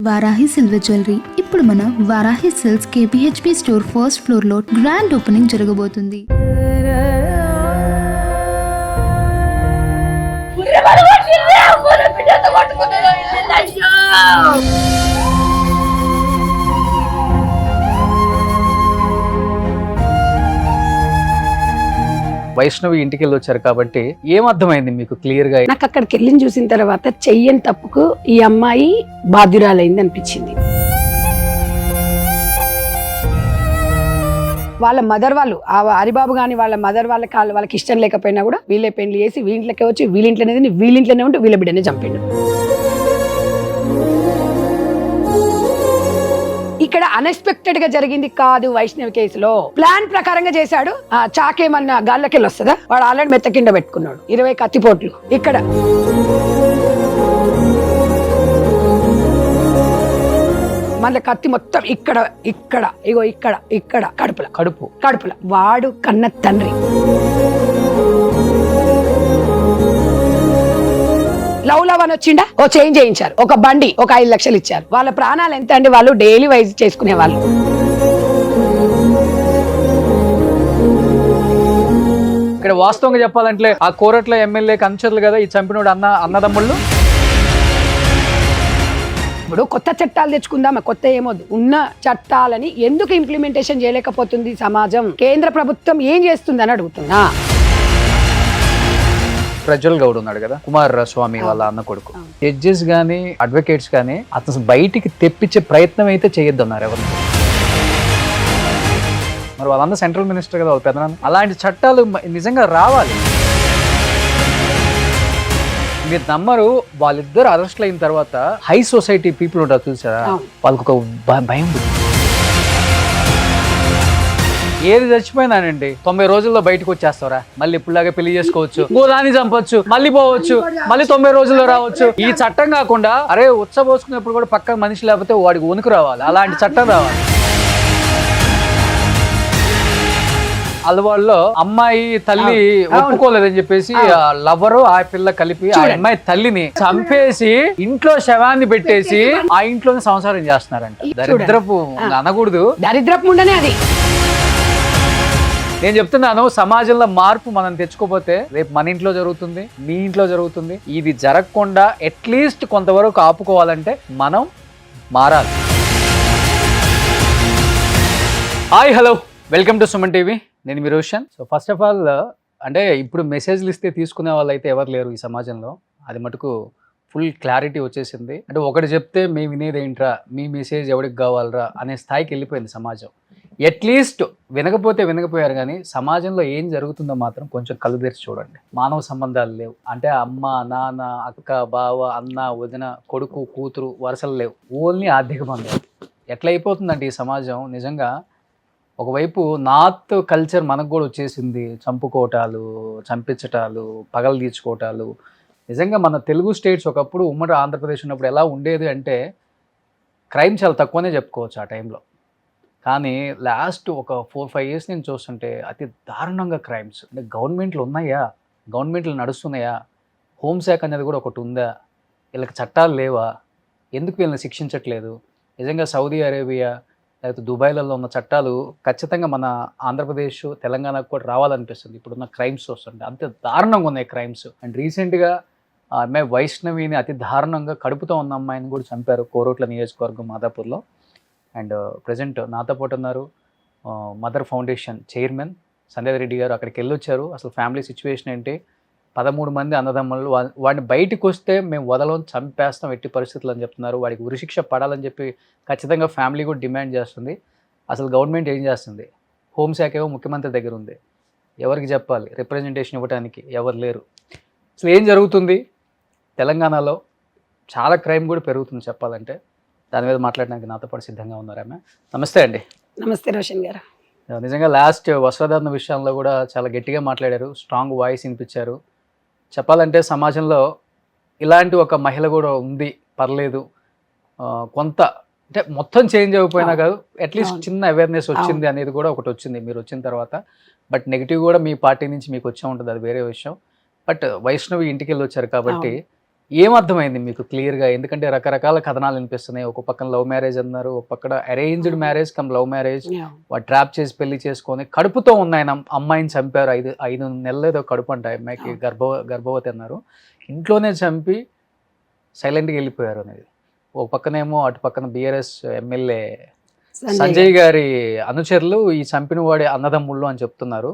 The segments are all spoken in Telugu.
వారాహి సిల్వర్ జ్యువెలరీ ఇప్పుడు మన Varahi silks KPHP store first floor లో గ్రాండ్ ఓపెనింగ్ జరగబోతుంది. వైష్ణవి ఇంటికి వెళ్ళి వచ్చారు కాబట్టి ఏమర్థమైంది మీకు క్లియర్ గా? నాకు అక్కడికి వెళ్ళి చూసిన తర్వాత చెయ్యని తప్పుకు ఈ అమ్మాయి బాధ్యురాలైంది అనిపించింది. వాళ్ళ మదర్ వాళ్ళు ఆ హరిబాబు గాని వాళ్ళ మదర్ వాళ్ళకి ఇష్టం లేకపోయినా కూడా వీళ్ళే పెళ్లి చేసి వీళ్ళకే వచ్చి వీళ్ళింట్లోనే ఉంటూ వీళ్ళ బిడ్డనే చంపిండు. ఇక్కడ అన్ఎక్స్పెక్టెడ్ గా జరిగింది కాదు. వైష్ణవి కేసులో ప్లాన్ ప్రకారంగా చేశాడు. ఆ చాకేమన్నా గాల్లోకెళ్ళి వస్తుందా? వాడు ఆల్రెడీ మెత్త కింద పెట్టుకున్నాడు 20 కత్తిపోట్లు. ఇక్కడ మళ్ళీ కత్తి మొత్తం ఇక్కడ ఇక్కడ ఇగో ఇక్కడ ఇక్కడ కడుపుల వాడు కన్న తండ్రి. లవ్ అని వచ్చిండా, ఓ చేంజ్ చేయించారు, ఒక బండి, ఒక 5 లక్షలు ఇచ్చారు. వాళ్ళ ప్రాణాలు ఎంత అండి? వాళ్ళు డైలీ వైజ్ చేసుకునే వాళ్ళు. ఇక్కడ వాస్తవంగా చెప్పాలంటే ఆ కోరట్ల ఎమ్మెల్యే కంచర్లు కదా ఈ చంపినోడు అన్నదమ్ముళ్ళు. ఇప్పుడు కొత్త చట్టాలు తెచ్చుకుందామా? కొత్త ఏమొద్దు, ఉన్న చట్టాలని ఎందుకు ఇంప్లిమెంటేషన్ చేయలేకపోతుంది సమాజం? కేంద్ర ప్రభుత్వం ఏం చేస్తుంది అని అడుగుతున్నా. ప్రజ్వల్ గౌడ్ ఉన్నాడు కదా, కుమార్ స్వామి వాళ్ళ అన్న కొడుకు. జడ్జెస్ గానీ అడ్వకేట్స్ గానీ అతను బయటికి తెప్పించే ప్రయత్నం అయితే చేయొద్దన్నారు ఎవరు. మరి వాళ్ళందరూ సెంట్రల్ మినిస్టర్ కదా, వాళ్ళ పెద్దనాన్న. అలాంటి చట్టాలు నిజంగా రావాలి. మీరు నమ్మరు, వాళ్ళిద్దరు అరెస్ట్లు అయిన తర్వాత హై సొసైటీ పీపుల్ ఉంటారు చూసారా, వాళ్ళకి ఒక భయం. ఏది చచ్చిపోయినానండి 90 రోజుల్లో బయటకు వచ్చేస్తారా, మళ్ళీ ఇప్పుడులాగా పెళ్లి చేసుకోవచ్చు, గోదాన్ని చంపొచ్చు, మళ్ళీ పోవచ్చు, మళ్ళీ 90 రోజుల్లో రావచ్చు. ఈ చట్టం కాకుండా అరే ఉచ్చబోసుకునేప్పుడు కూడా పక్కన మనిషి లేకపోతే వాడికి వణుకు రావాలి, అలాంటి చట్టం రావాలి. అలవాళ్ళలో అమ్మాయి తల్లి ఒప్పుకోలేదని చెప్పేసి లవరు ఆ పిల్ల కలిపి ఆ అమ్మాయి తల్లిని చంపేసి ఇంట్లో శవాన్ని పెట్టేసి ఆ ఇంట్లోనే సంసారం చేస్తున్నారంట. దరిద్రపు అనకూడదు, దరిద్రపు ఉండనే అది. నేను చెప్తున్నాను, సమాజంలో మార్పు మనం తెచ్చుకోపోతే రేపు మన ఇంట్లో జరుగుతుంది, మీ ఇంట్లో జరుగుతుంది. ఇది జరగకుండా అట్లీస్ట్ కొంతవరకు ఆపుకోవాలంటే మనం మారాలి. Hi hello, welcome to Suman TV. నేను మీ Roshan. So first of all అంటే ఇప్పుడు మెసేజ్లు ఇస్తే తీసుకునే వాళ్ళు అయితే ఎవరు లేరు ఈ సమాజంలో. అది మటుకు ఫుల్ క్లారిటీ వచ్చేసింది. అంటే ఒకటి చెప్తే మేము వినేది ఏంట్రా, మీ మెసేజ్ ఎవరికి కావాలరా అనే స్థాయికి వెళ్ళిపోయింది సమాజం. అట్లీస్ట్ వినకపోయారు కానీ సమాజంలో ఏం జరుగుతుందో మాత్రం కొంచెం కళ్ళు తెరిచి చూడండి. మానవ సంబంధాలు లేవు అంటే అమ్మ నాన్న అక్క బావ అన్న వదిన కొడుకు కూతురు వరుసలు లేవు. ఓన్లీ ఆర్థిక బంధాలు. ఎట్లా అయిపోతుందంటే ఈ సమాజం నిజంగా. ఒకవైపు నార్త్ కల్చర్ మనకు కూడా వచ్చేసింది, చంపుకోవటాలు, చంపించటాలు, పగలు తీర్చుకోవటాలు. నిజంగా మన తెలుగు స్టేట్స్ ఒకప్పుడు ఉమ్మడి ఆంధ్రప్రదేశ్ ఉన్నప్పుడు ఎలా ఉండేది అంటే క్రైమ్ చాలా తక్కువనే చెప్పుకోవచ్చు ఆ టైంలో. కానీ లాస్ట్ ఒక 4-5 ఇయర్స్ నేను చూస్తుంటే అతి దారుణంగా క్రైమ్స్. అంటే గవర్నమెంట్లు ఉన్నాయా, గవర్నమెంట్లు నడుస్తున్నాయా, హోంశాఖ అనేది కూడా ఒకటి ఉందా, వీళ్ళకి చట్టాలు లేవా, ఎందుకు వీళ్ళని శిక్షించట్లేదు? నిజంగా సౌదీ అరేబియా లేకపోతే దుబాయ్లలో ఉన్న చట్టాలు ఖచ్చితంగా మన ఆంధ్రప్రదేశ్ తెలంగాణకు కూడా రావాలనిపిస్తుంది ఇప్పుడున్న క్రైమ్స్ చూస్తుంటే. అంతే దారుణంగా ఉన్నాయి క్రైమ్స్. అండ్ రీసెంట్గా ఆ అమ్మాయి వైష్ణవిని అతి దారుణంగా కడుపుతో ఉన్న అమ్మాయిని కూడా చంపారు కోరుట్ల నియోజకవర్గం మాదాపూర్లో. అండ్ ప్రజెంట్ నాతో పాటు ఉన్నారు mother foundation chairman Sandhya Reddy Reddy గారు. అక్కడికి వెళ్ళొచ్చారు. అసలు ఫ్యామిలీ సిచ్యువేషన్ ఏంటి, 13 మంది అన్నదమ్ములు, వాడిని బయటకు వస్తే మేము వదలం, చంపేస్తాం ఎట్టి పరిస్థితులు అని చెప్తున్నారు. వాడికి ఉరిశిక్ష పడాలని చెప్పి ఖచ్చితంగా ఫ్యామిలీ కూడా డిమాండ్ చేస్తుంది. అసలు గవర్నమెంట్ ఏం చేస్తుంది? హోంశాఖ ఏమో ముఖ్యమంత్రి దగ్గర ఉంది, ఎవరికి చెప్పాలి? రిప్రజెంటేషన్ ఇవ్వడానికి ఎవరు లేరు. అసలు ఏం జరుగుతుంది తెలంగాణలో? చాలా క్రైమ్ కూడా పెరుగుతుంది చెప్పాలంటే. దాని మీద మాట్లాడడానికి నాతో పాటు సిద్ధంగా ఉన్నారు ఆమె. నమస్తే అండి. నమస్తే రోషన్ గారు. నిజంగా లాస్ట్ వస్త్రధారణ విషయంలో కూడా చాలా గట్టిగా మాట్లాడారు, స్ట్రాంగ్ వాయిస్ వినిపించారు. చెప్పాలంటే సమాజంలో ఇలాంటి ఒక మహిళ కూడా ఉంది, పర్లేదు, కొంత అంటే మొత్తం చేంజ్ అయిపోయినా కాదు, అట్లీస్ట్ చిన్న అవేర్నెస్ వచ్చింది అనేది కూడా ఒకటి వచ్చింది మీరు వచ్చిన తర్వాత. బట్ నెగిటివ్ కూడా మీ పార్టీ నుంచి మీకు వచ్చే ఉంటుంది, అది వేరే విషయం. బట్ వైష్ణవి ఇంటికి వెళ్ళి వచ్చారు కాబట్టి ఏమర్థమైంది మీకు క్లియర్గా? ఎందుకంటే రకరకాల కథనాలు వినిపిస్తున్నాయి. ఒక పక్కన లవ్ మ్యారేజ్ అన్నారు, ఒక పక్కన arranged marriage come love marriage, వాడు ట్రాప్ చేసి పెళ్లి చేసుకొని కడుపుతో ఉన్న ఆయన అమ్మాయిని చంపారు. 5 నెలలు ఏదో కడుపు అంట అమ్మాయికి, గర్భవతి అన్నారు. ఇంట్లోనే చంపి సైలెంట్గా వెళ్ళిపోయారు అనేది. ఒక పక్కనేమో అటు పక్కన బీఆర్ఎస్ ఎమ్మెల్యే సంజయ్ గారి అనుచరులు ఈ చంపిన వాడి అన్నదమ్ముళ్ళు అని చెప్తున్నారు.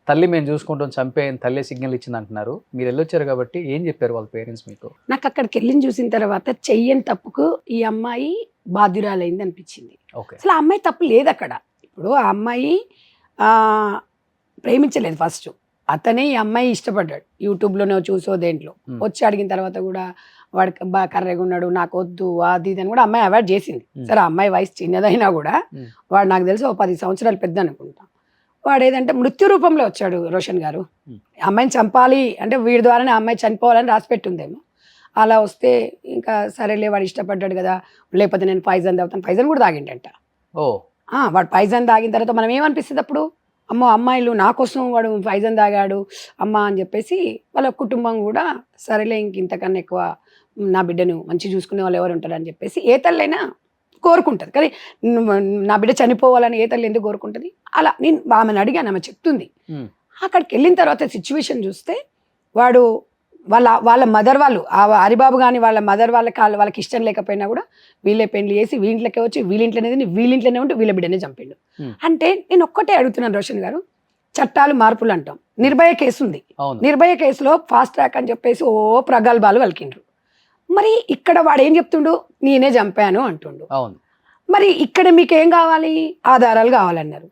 తల్లి మేము చూసుకుంటాం, చంపేయని తల్లి సిగ్నల్ ఇచ్చింది అంటున్నారు. మీరు వెళ్ళొచ్చారు కాబట్టి ఏం చెప్పారు వాళ్ళ పేరెంట్స్ మీకు? నాకు అక్కడికి వెళ్ళిన చూసిన తర్వాత చెయ్యని తప్పుకు ఈ అమ్మాయి బాధ్యురాలైంది అనిపించింది. అసలు ఆ అమ్మాయి తప్పు లేదు అక్కడ. ఇప్పుడు ఆ అమ్మాయి ప్రేమించలేదు ఫస్ట్, అతనే ఈ అమ్మాయి ఇష్టపడ్డాడు. యూట్యూబ్లోనే చూసో దేంట్లో వచ్చి అడిగిన తర్వాత కూడా వాడికి బాగా కర్రెగా ఉన్నాడు, నాకు వద్దు అది ఇది అని కూడా అమ్మాయి అవాయిడ్ చేసింది. సరే ఆ అమ్మాయి వయసు చిన్నదైనా కూడా వాడు నాకు తెలిసి 10 సంవత్సరాలు పెద్ద అనుకుంటా. వాడు ఏదంటే మృత్యు రూపంలో వచ్చాడు రోషన్ గారు. అమ్మాయిని చంపాలి అంటే వీడి ద్వారానే అమ్మాయి చనిపోవాలని రాసి పెట్టుందేమో. అలా వస్తే ఇంకా సరేలే వాడు ఇష్టపడ్డాడు కదా, లేకపోతే నేను పాయిజన్ తాగుతాను. పాయిజన్ కూడా తాగిండంట. వాడు పాయిజన్ తాగిన తర్వాత మనం ఏమనిపిస్తుంది అప్పుడు, అమ్మో అమ్మాయిలు నా కోసం వాడు పాయిజన్ తాగాడు అమ్మ అని చెప్పేసి వాళ్ళ కుటుంబం కూడా సరేలే ఇంతకన్నా ఎక్కువ నా బిడ్డను మంచి చూసుకునే వాళ్ళు ఎవరు ఉంటారు అని చెప్పేసి ఏ తల్లైనా కోరుకుంటుంది. కానీ నా బిడ్డ చనిపోవాలని ఏ తల్లి ఎందుకు కోరుకుంటుంది? అలా నేను ఆమెను అడిగాను, ఆమె చెప్తుంది. అక్కడికి వెళ్ళిన తర్వాత సిచ్యువేషన్ చూస్తే వాడు వాళ్ళ మదర్ వాళ్ళు హరిబాబు కానీ వాళ్ళ మదర్ వాళ్ళకి ఇష్టం లేకపోయినా కూడా వీళ్ళే పెళ్లి చేసి వీళ్ళకే వచ్చి వీళ్ళింట్లోనే ఉంటే వీళ్ళ బిడ్డనే చంపిండు. అంటే నేను ఒక్కటే అడుగుతున్నాను రోషన్ గారు, చట్టాలు మార్పులు అంటాం. నిర్భయ కేసు ఉంది, నిర్భయ కేసులో ఫాస్ట్ ట్రాక్ అని చెప్పేసి ప్రగల్భాలు వలికిండ్రు. మరి ఇక్కడ వాడు ఏం చెప్తుండు, నేనే చంపాను అంటుండు. మరి ఇక్కడ మీకేం కావాలి, ఆధారాలు కావాలన్నారు.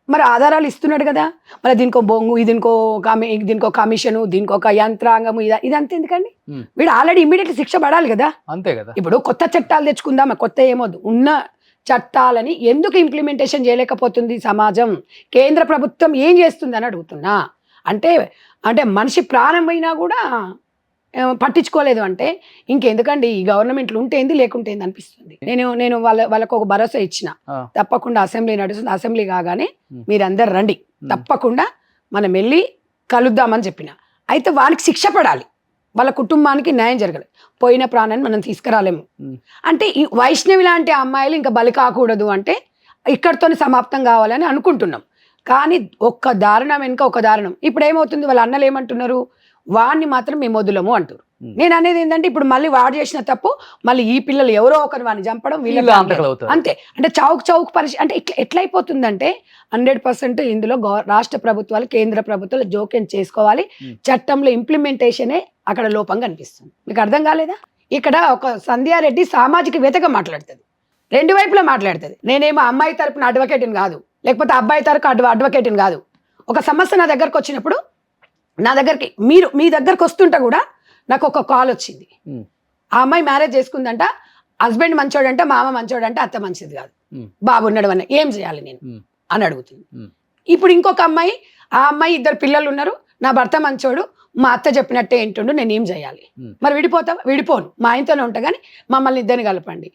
మరి ఆధారాలు ఇస్తున్నాడు కదా, మరి దీనికో బొంగు, దీనికో కమిషను, దీనికో ఒక యంత్రాంగము, ఇదంతా ఎందుకండి? వీడు ఆల్రెడీ ఇమీడియట్లీ శిక్ష పడాలి కదా. అంతే కదా. ఇప్పుడు కొత్త చట్టాలు తెచ్చుకుందామా, కొత్త ఏమొద్దు, ఉన్న చట్టాలని ఎందుకు ఇంప్లిమెంటేషన్ చేయలేకపోతుంది సమాజం? కేంద్ర ప్రభుత్వం ఏం చేస్తుంది అని అడుగుతున్నా. అంటే మనిషి ప్రాణం అయినా కూడా పట్టించుకోలేదు అంటే ఇంకెందుకండి ఈ గవర్నమెంట్లు ఉంటేంది లేకుంటేంది అనిపిస్తుంది. నేను వాళ్ళకు ఒక భరోసా ఇచ్చిన, తప్పకుండా అసెంబ్లీ నడుస్తుంది, అసెంబ్లీ కాగానే మీరందరు రండి, తప్పకుండా మనం వెళ్ళి కలుద్దామని చెప్పిన. అయితే వాళ్ళకి శిక్ష పడాలి, వాళ్ళ కుటుంబానికి న్యాయం జరగాలి. పోయిన ప్రాణాన్ని మనం తీసుకురాలేము. అంటే ఈ వైష్ణవి లాంటి అమ్మాయిలు ఇంకా బలి కాకూడదు అంటే ఇక్కడితోనే సమాప్తం కావాలని అనుకుంటున్నాం. కానీ ఒక్క దారుణం వెనుక ఒక దారుణం. ఇప్పుడు ఏమవుతుంది, వాళ్ళ అన్నలు ఏమంటున్నారు, వాడిని మాత్రం మేము వదులము అంటారు. నేను అనేది ఏంటంటే ఇప్పుడు మళ్ళీ వాడు చేసిన తప్పు మళ్ళీ ఈ పిల్లలు ఎవరో ఒకరు వాడిని చంపడం, వీళ్ళు అంతే. అంటే చౌక్ పరిస్థితి అంటే ఎట్లయిపోతుందంటే 100% ఇందులో రాష్ట్ర ప్రభుత్వాలు, కేంద్ర ప్రభుత్వాలు జోక్యం చేసుకోవాలి. చట్టంలో ఇంప్లిమెంటేషనే అక్కడ లోపంగా అనిపిస్తుంది. మీకు అర్థం కాలేదా? ఇక్కడ ఒక సంధ్యారెడ్డి సామాజికవేత్తగా మాట్లాడుతుంది, రెండు వైపులా మాట్లాడుతుంది. నేనేమో అమ్మాయి తరపున అడ్వకేట్ని కాదు, లేకపోతే అబ్బాయి తరపు అడ్వకేట్ని కాదు. ఒక సమస్య నా దగ్గరకు వచ్చినప్పుడు, నా దగ్గరికి మీ దగ్గరకు వస్తుంటే కూడా నాకు ఒక కాల్ వచ్చింది. ఆ అమ్మాయి మ్యారేజ్ చేసుకుందంట, హస్బెండ్ మంచోడంట, మామ మంచోడంట, అత్త మంచిది కాదు, బాబు ఉన్నాడు అన్న, ఏం చేయాలి నేను అని అడుగుతుంది. ఇప్పుడు ఇంకొక అమ్మాయి, ఆ అమ్మాయి 2 పిల్లలు ఉన్నారు, నా భర్త మంచోడు, మా అత్త చెప్పినట్టే ఏంటుండు, నేను ఏం చేయాలి? మరి విడిపోను, మా ఆయనతోనే ఉంటా కానీ మమ్మల్ని ఇద్దరిని కలపండి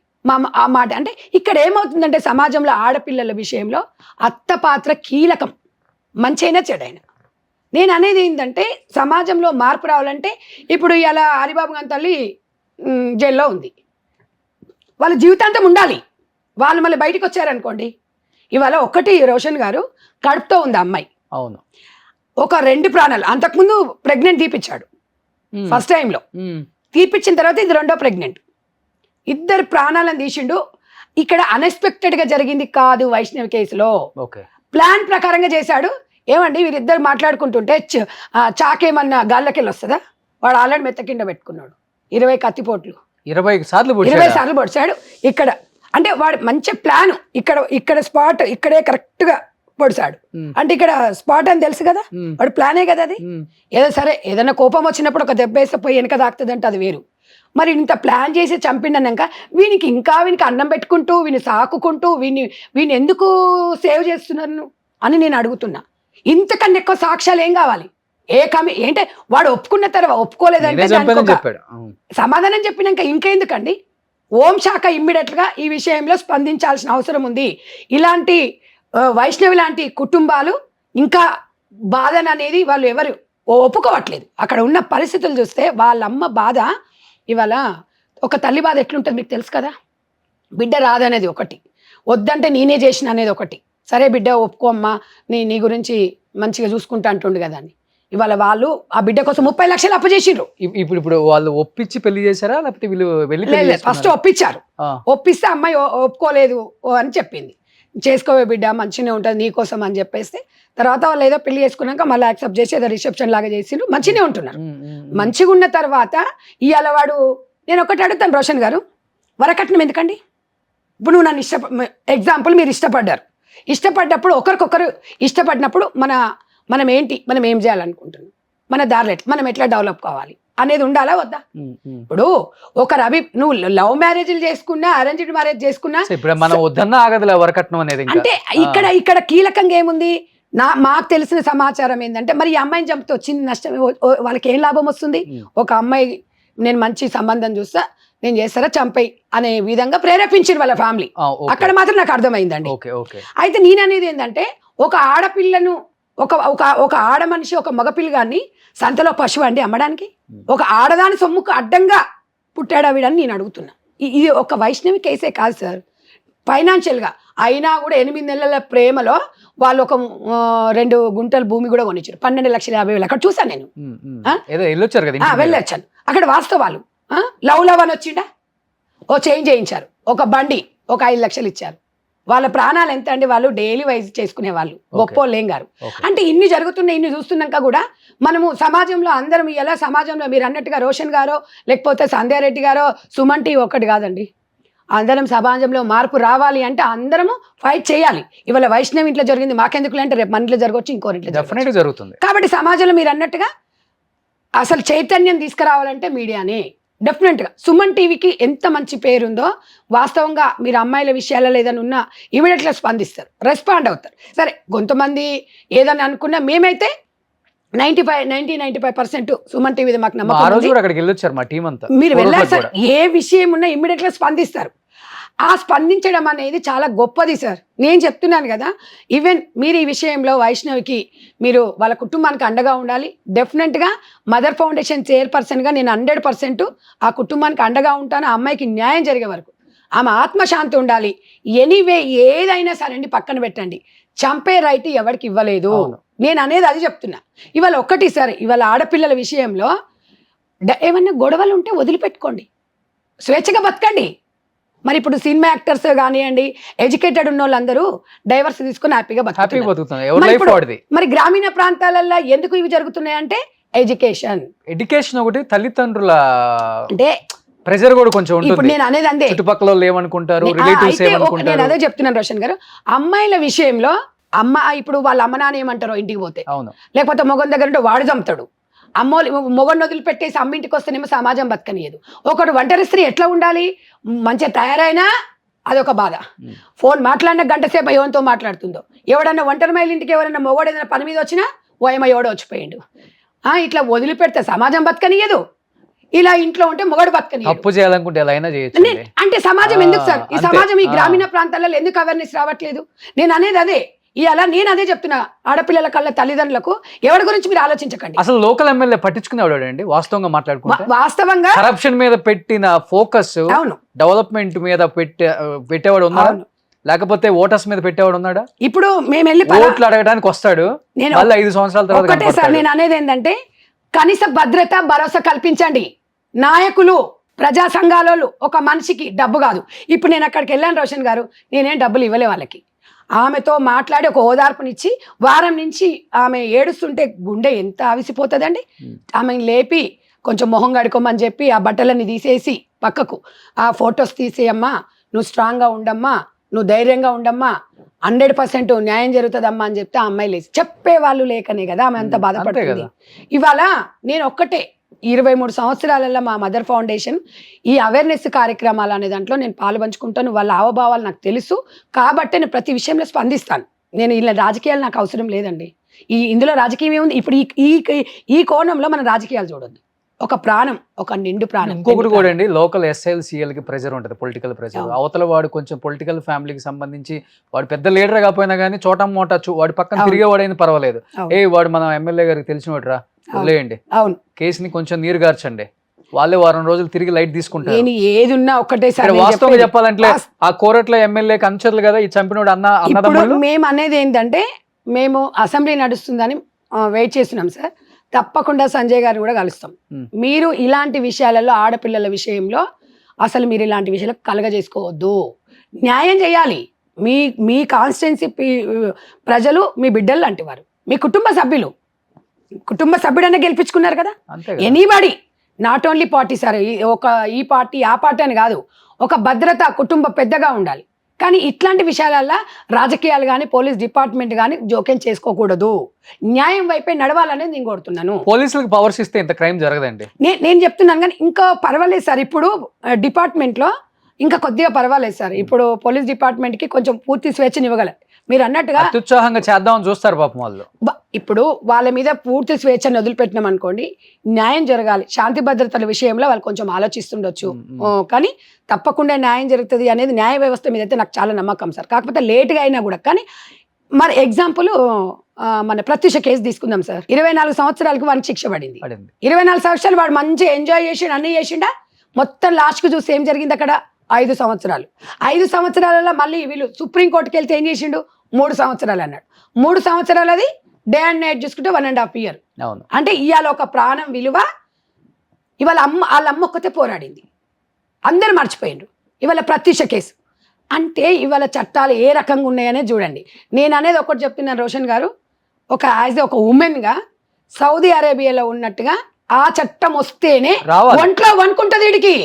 ఆ మాట. అంటే ఇక్కడ ఏమవుతుందంటే సమాజంలో ఆడపిల్లల విషయంలో అత్త పాత్ర కీలకం, మంచైనా చెడైనా. నేను అనేది ఏంటంటే సమాజంలో మార్పు రావాలంటే ఇప్పుడు ఇలా హరిబాబు గారి తల్లి జైల్లో ఉంది, వాళ్ళ జీవితాంతం ఉండాలి. వాళ్ళు మళ్ళీ బయటకు వచ్చారనుకోండి, ఇవాళ ఒకటి రోషన్ గారు కడుపుతో ఉంది అమ్మాయి, అవును, ఒక 2 ప్రాణాలు. అంతకుముందు ప్రెగ్నెంట్ తీపిచ్చాడు ఫస్ట్ టైంలో, తీపిచ్చిన తర్వాత ఇది 2వ ప్రెగ్నెంట్, 2 ప్రాణాలను తీసిండు. ఇక్కడ అన్ఎక్స్పెక్టెడ్గా జరిగింది కాదు వైష్ణవి కేసులో, ప్లాన్ ప్రకారంగా చేశాడు. ఏమండి వీరిద్దరు మాట్లాడుకుంటుంటే చాకేమన్నా గాళ్ళకెళ్ళి వస్తుందా? వాడు ఆల్రెడీ మెత్త కింద పెట్టుకున్నాడు, 20 కత్తిపోట్లు, 20 సార్లు పొడిచాడు. ఇక్కడ అంటే వాడు మంచి ప్లాన్, ఇక్కడ స్పాట్ ఇక్కడే కరెక్ట్ గా పొడిచాడు. అంటే ఇక్కడ స్పాట్ అని తెలుసు కదా, వాడు ప్లానే కదా అది. ఏదో సరే ఏదైనా కోపం వచ్చినప్పుడు ఒక దెబ్బ వేస్తే పోయి వెనక తాకుతుంది, అది వేరు. మరి ఇంత ప్లాన్ చేసి చంపిండన్నాక వీనికి అన్నం పెట్టుకుంటూ, వీని సాకుకుంటూ, వీని ఎందుకు సేవ్ చేస్తున్నారు అని నేను అడుగుతున్నా. ఇంతకన్నా ఎక్కువ సాక్ష్యాలు ఏం కావాలి? ఏంటే వాడు ఒప్పుకున్న తర్వాత ఒప్పుకోలేదంటే సమాధానం చెప్పినాక ఇంకెందుకండి? హోంశాఖ ఇమ్మీడియట్ గా ఈ విషయంలో స్పందించాల్సిన అవసరం ఉంది. ఇలాంటి వైష్ణవి లాంటి కుటుంబాలు ఇంకా బాధన అనేది వాళ్ళు ఎవరు ఒప్పుకోవట్లేదు. అక్కడ ఉన్న పరిస్థితులు చూస్తే వాళ్ళమ్మ బాధ ఇవాళ ఒక తల్లి బాధ ఎట్లుంటుంది మీకు తెలుసు కదా, బిడ్డ రాదనేది ఒకటి, వద్దంటే నేనే చేసిన అనేది ఒకటి. సరే బిడ్డ ఒప్పుకో అమ్మా, నీ గురించి మంచిగా చూసుకుంటా అంటుండు కదా అని. ఇవాళ వాళ్ళు ఆ బిడ్డ కోసం 30 లక్షలు అప్పు చేసిండ్రు. ఇప్పుడు వాళ్ళు ఒప్పించి పెళ్లి చేశారా లేకపోతే వీళ్ళు వెళ్ళి ఫస్ట్ ఒప్పించారు. ఒప్పిస్తే అమ్మాయి ఒప్పుకోలేదు అని చెప్పింది. చేసుకోవే బిడ్డ మంచిగానే ఉంటుంది నీకోసం అని చెప్పేస్తే తర్వాత వాళ్ళు ఏదో పెళ్లి చేసుకున్నాక మళ్ళీ యాక్సెప్ట్ చేసి ఏదో రిసెప్షన్ లాగా చేసిండ్రు, మంచిగానే ఉంటున్నారు. మంచిగా ఉన్న తర్వాత ఇవాళ వాడు, నేను ఒకటి అడుగుతాను రోషన్ గారు, వరకట్నం ఎందుకండి? ఇప్పుడు నువ్వు నన్ను ఎగ్జాంపుల్ మీరు ఇష్టపడ్డప్పుడు ఒకరికొకరు ఇష్టపడినప్పుడు మనం ఏం చేయాలనుకుంటున్నాం, మన దారిలో మనం ఎట్లా డెవలప్ కావాలి అనేది ఉండాలా వద్దా? ఇప్పుడు ఒకరు నువ్వు లవ్ మ్యారేజ్లు చేసుకున్నా అరేంజ్డ్ మ్యారేజ్ చేసుకున్నా మనం వద్దన్నా ఆగదులే వరకట్నం అనేది. అంటే ఇక్కడ కీలకంగా ఏముంది, మాకు తెలిసిన సమాచారం ఏంటంటే మరి ఈ అమ్మాయిని చంపితే వచ్చింది నష్టం, వాళ్ళకి ఏం లాభం వస్తుంది? ఒక అమ్మాయి నేను మంచి సంబంధం చూస్తా నేను చేస్తారా చంపేయి అనే విధంగా ప్రేరేపించారు వాళ్ళ ఫ్యామిలీ. అక్కడ మాత్రం నాకు అర్థమైందండి. అయితే నేను అనేది ఏంటంటే ఒక ఆడపిల్లను ఒక ఆడ మనిషి ఒక మగపిల్లగాన్ని సంతలో పశువు అండి అమ్మడానికి? ఒక ఆడదాని సొమ్ముకు అడ్డంగా పుట్టాడా వీడని నేను అడుగుతున్నా. ఇది ఒక వైష్ణవి కేసే కాదు సార్, ఫైనాన్షియల్గా అయినా కూడా 8 నెలల ప్రేమలో వాళ్ళు ఒక 2 గుంటల భూమి కూడా కొనిచ్చారు, 12,50,000. అక్కడ చూసాను నేను, వెళ్ళొచ్చాను. అక్కడ వాస్తవాలు. లవ్ అని వచ్చిండా, ఓ చేంజ్ చేయించారు, ఒక బండి ఒక 5 లక్షలు ఇచ్చారు. వాళ్ళ ప్రాణాలు ఎంత అండి, వాళ్ళు డైలీ వైజ్ చేసుకునే వాళ్ళు గొప్పోళ్ళు ఏం గారు. అంటే ఇన్ని జరుగుతున్నాయి, ఇన్ని చూస్తున్నాక కూడా మనము సమాజంలో అందరం ఎలా సమాజంలో మీరు అన్నట్టుగా రోషన్ గారో లేకపోతే సంధ్యారెడ్డి గారో సుమన్ టీవీ ఒక్కటి కాదండి, అందరం సమాజంలో మార్పు రావాలి అంటే అందరము ఫైట్ చేయాలి. ఇవాళ వైష్ణవి ఇంట్లో జరిగింది మాకెందుకు అంటే రేపు మన ఇంట్లో జరగవచ్చు, ఇంకోరింట్లో జరుగుతుంది. కాబట్టి సమాజంలో మీరు అన్నట్టుగా అసలు చైతన్యం తీసుకురావాలంటే మీడియానే. డెఫినెట్గా సుమన్ టీవీకి ఎంత మంచి పేరుందో, వాస్తవంగా మీరు అమ్మాయిల విషయాలలో ఏదైనా ఉన్నా ఇమీడియట్గా స్పందిస్తారు, రెస్పాండ్ అవుతారు. సరే కొంతమంది ఏదైనా అనుకున్నా మేమైతే 95% సుమన్ టీవీ మాకు నమ్మకం. మీరు వెళ్ళారు సార్, ఏ విషయం ఉన్నా ఇమీడియట్గా స్పందిస్తారు. ఆ స్పందించడం అనేది చాలా గొప్పది సార్. నేను చెప్తున్నాను కదా, ఈవెన్ మీరు ఈ విషయంలో వైష్ణవికి మీరు వాళ్ళ కుటుంబానికి అండగా ఉండాలి. డెఫినెట్గా మదర్ ఫౌండేషన్ చైర్పర్సన్గా నేను 100% ఆ కుటుంబానికి అండగా ఉంటాను. ఆ అమ్మాయికి న్యాయం జరిగే వరకు ఆమె ఆత్మశాంతి ఉండాలి. ఎనీవే ఏదైనా సరే అండి పక్కన పెట్టండి, చంపే రైట్ ఎవరికి ఇవ్వలేదు. నేను అనేది అది చెప్తున్నా. ఇవాళ ఒక్కటి సార్, ఇవాళ ఆడపిల్లల విషయంలో ఏమన్నా గొడవలు ఉంటే వదిలిపెట్టుకోండి, స్వేచ్ఛగా బతకండి. మరి ఇప్పుడు సినిమా యాక్టర్స్ కానివ్వండి, ఎడ్యుకేటెడ్ ఉన్న వాళ్ళందరూ డైవర్స్ తీసుకుని హ్యాపీగా బతుకుతున్నారు. మరి గ్రామీణ ప్రాంతాలలో ఎందుకు ఇవి జరుగుతున్నాయంటే ఎడ్యుకేషన్ ఒకటి, తల్లిదండ్రుల అంటే ప్రెజర్ కూడా కొంచెం ఉంటుంది. ఇప్పుడు నేను అనేది అందే, చుట్టుపక్కల ఏమనుకుంటారు, రిలేటివ్స్ ఏమనుకుంటారు. నేను అదే చెప్తున్నాను రోషన్ గారు, అమ్మాయిల విషయంలో ఇప్పుడు వాళ్ళ అమ్మ నాన్న ఏమంటారో ఇంటికి పోతే, లేకపోతే మొగన్ దగ్గర వాడు చంపుతాడు, మొగన్ వదిలిపెట్టేసి అమ్మింటికి వస్తేనేమో సమాజం బతకనియదు. ఒకడు ఒంటరి స్త్రీ ఎట్లా ఉండాలి, మంచిగా తయారైనా అదొక బాధ. ఫోన్ మాట్లాడిన గంట సేపు ఎవరితో మాట్లాడుతుందో, ఎవడన్నా ఒంటరి మైలు ఇంటికి ఎవరైనా మొగడు ఏదైనా పని మీద వచ్చినా ఓయమ్మ ఎవడో వచ్చిపోయిండు. ఇట్లా వదిలిపెడితే సమాజం బతకనియదు, ఇలా ఇంట్లో ఉంటే మొగడు బతకనియదు. అప్పు చేయాలనుకుంటే ఎలా అయినా చేయొచ్చు. అంటే సమాజం ఎందుకు సార్, ఈ సమాజం ఈ గ్రామీణ ప్రాంతాలలో ఎందుకు అవేర్నెస్ రావట్లేదు? నేను అనేది అదే. ఇలా నేను అదే చెప్తున్నా, ఆడపిల్లల కళ్ళ తల్లిదండ్రులకు ఎవరి గురించి మీరు ఆలోచించకండి. అసలు లోకల్ ఎమ్మెల్యే పట్టించుకునేవాడు అండి, వాస్తవంగా మాట్లాడుకుంటే. వాస్తవంగా కరప్షన్ మీద పెట్టిన ఫోకస్ డెవలప్మెంట్ మీద పెట్టేవాడు ఉన్నాడు, లేకపోతే ఓటర్స్ మీద పెట్టేవాడు ఉన్నాడా? ఇప్పుడు మేము వెళ్ళి ఓట్లు అడగడానికి వస్తాడు, మళ్ళీ 5 సంవత్సరాల తర్వాత. ఒకటే సార్ నేను అనేది ఏంటంటే, కనీస భద్రత భరోసా కల్పించండి. నాయకులు, ప్రజా సంఘాలలో ఒక మనిషికి డబ్బు కాదు. ఇప్పుడు నేను అక్కడికి వెళ్ళాను రోషన్ గారు, నేనేం డబ్బులు ఇవ్వలే వాళ్ళకి. ఆమెతో మాట్లాడి ఒక ఓదార్పునిచ్చి, వారం నుంచి ఆమె ఏడుస్తుంటే గుండె ఎంత ఆవిసిపోతుందండి. ఆమెను లేపి కొంచెం మొహం కడుకోమని చెప్పి ఆ బట్టలన్నీ తీసేసి పక్కకు, ఆ ఫొటోస్ తీసేయమ్మా, నువ్వు స్ట్రాంగ్గా ఉండమ్మా, నువ్వు ధైర్యంగా ఉండమ్మా, 100% న్యాయం జరుగుతుందమ్మా అని చెప్తే ఆ అమ్మాయి లేచి చెప్పేవాళ్ళు లేకనే కదా ఆమె అంత బాధపడుతుంది. ఇవాళ నేను ఒక్కటే 23 సంవత్సరాలలో మా మదర్ ఫౌండేషన్ ఈ అవేర్నెస్ కార్యక్రమాలు అనే దాంట్లో నేను పాలుపంచుకుంటాను. వాళ్ళ హావభావాలు నాకు తెలుసు కాబట్టి నేను ప్రతి విషయంలో స్పందిస్తాను. నేను ఇలా రాజకీయాలు నాకు అవసరం లేదండి. ఇందులో రాజకీయం ఏముంది? ఇప్పుడు ఈ కోణంలో మనం రాజకీయాలు చూడొద్దు. ఒక ప్రాణం, ఒక నిండు ప్రాణం. ఇంకొకటి కూడా అండి, లోకల్ SIL కి ప్రెజర్ ఉంటుంది, పొలిటికల్ ప్రెజర్. అవతల వాడు కొంచెం పొలిటికల్ ఫ్యామిలీకి సంబంధించి వాడు పెద్ద లీడర్ కాకపోయినా కానీ చోటా మోటా వాడి పక్కన తిరిగేవాడైనా పర్వాలేదు, వాడు మన ఎమ్మెల్యే గారికి తెలిసిన వాడు రా వదిలేయండి, అవును కేసుని కొంచెం నీరు గార్చండి, వాళ్ళే వారం రోజులు తిరిగి లైట్ తీసుకుంటారు. నేను ఏది ఉన్నా ఒకటేసారి ఇక్కడ వాస్తవంగా చెప్పాలంటే ఆ కోరట్ల ఎమ్మెల్యే కంచర్లు కదా ఈ చంపినోడు అన్నదమ్ములు. మేము అనేది ఏంటంటే మేము అసెంబ్లీ నడుస్తుందని వెయిట్ చేస్తున్నాం సార్. తప్పకుండా సంజయ్ గారు కూడా కలుస్తాం. మీరు ఇలాంటి విషయాలలో ఆడపిల్లల విషయంలో అసలు మీరు ఇలాంటి విషయాలు కలగజేసుకోవద్దు, న్యాయం చేయాలి. మీ కాన్స్టిట్యున్సీ ప్రజలు మీ బిడ్డలు లాంటి వారు, మీ కుటుంబ సభ్యుడనే గెలిపించుకున్నారు కదా. Anybody, not only party sir, ఈ పార్టీ ఆ పార్టీ అని కాదు, ఒక భద్రత కుటుంబ పెద్దగా ఉండాలి. కానీ ఇట్లాంటి విషయాలల్లో రాజకీయాలు కానీ పోలీస్ డిపార్ట్మెంట్ కానీ జోక్యం చేసుకోకూడదు, న్యాయం వైపే నడవాలనేది నేను కోరుతున్నాను. పోలీసులకు పవర్స్ ఇస్తే ఇంత క్రైమ్ జరగదండి. నేను చెప్తున్నాను. కానీ ఇంకా పర్వాలేదు సార్, ఇప్పుడు డిపార్ట్మెంట్లో ఇంకా కొద్దిగా పర్వాలేదు సార్. ఇప్పుడు పోలీస్ డిపార్ట్మెంట్కి కొంచెం పూర్తి స్వేచ్ఛనివ్వగలరు. మీరు అన్నట్టుగా అత్యుత్సాహంగా చేద్దామని చూస్తారు పాపం వాళ్ళు. ఇప్పుడు వాళ్ళ మీద పూర్తి స్వేచ్ఛను వదిలిపెట్టినాం అనుకోండి, న్యాయం జరగాలి. శాంతి భద్రతల విషయంలో వాళ్ళు కొంచెం ఆలోచిస్తుండొచ్చు, కానీ తప్పకుండా న్యాయం జరుగుతుంది అనేది న్యాయ వ్యవస్థ మీద అయితే నాకు చాలా నమ్మకం సార్. కాకపోతే లేట్గా అయినా కూడా. కానీ మరి ఎగ్జాంపుల్ మన ప్రత్యూష కేసు తీసుకుందాం సార్. 24 సంవత్సరాలకు వానికి శిక్ష పడింది. 24 సంవత్సరాలు వాడు మంచిగా ఎంజాయ్ చేసిండు, అన్నీ చేసిండా. మొత్తం లాస్ట్కు చూసి ఏం జరిగింది అక్కడ? 5 సంవత్సరాలు. 5 సంవత్సరాలలో మళ్ళీ వీళ్ళు సుప్రీంకోర్టుకి వెళ్తే ఏం చేసిండు? 3 సంవత్సరాలు అన్నాడు. 3 సంవత్సరాలు అది డే అండ్ నైట్ చూసుకుంటే 1.5 year. అంటే ఇవాళ ఒక ప్రాణం విలువ. ఇవాళ వాళ్ళ అమ్మ ఒక్కతే పోరాడింది, అందరు మర్చిపోయిండ్రు. ఇవాళ ప్రత్యూష కేసు అంటే ఇవాళ చట్టాలు ఏ రకంగా ఉన్నాయనే చూడండి. నేను అనేది ఒకటి చెప్తున్నాను రోషన్ గారు, యాజ్ ఒక ఉమెన్గా సౌదీ అరేబియాలో ఉన్నట్టుగా ఆ చట్టం వస్తేనే ఒంట్లో వణుకుంటుంది వీడికి.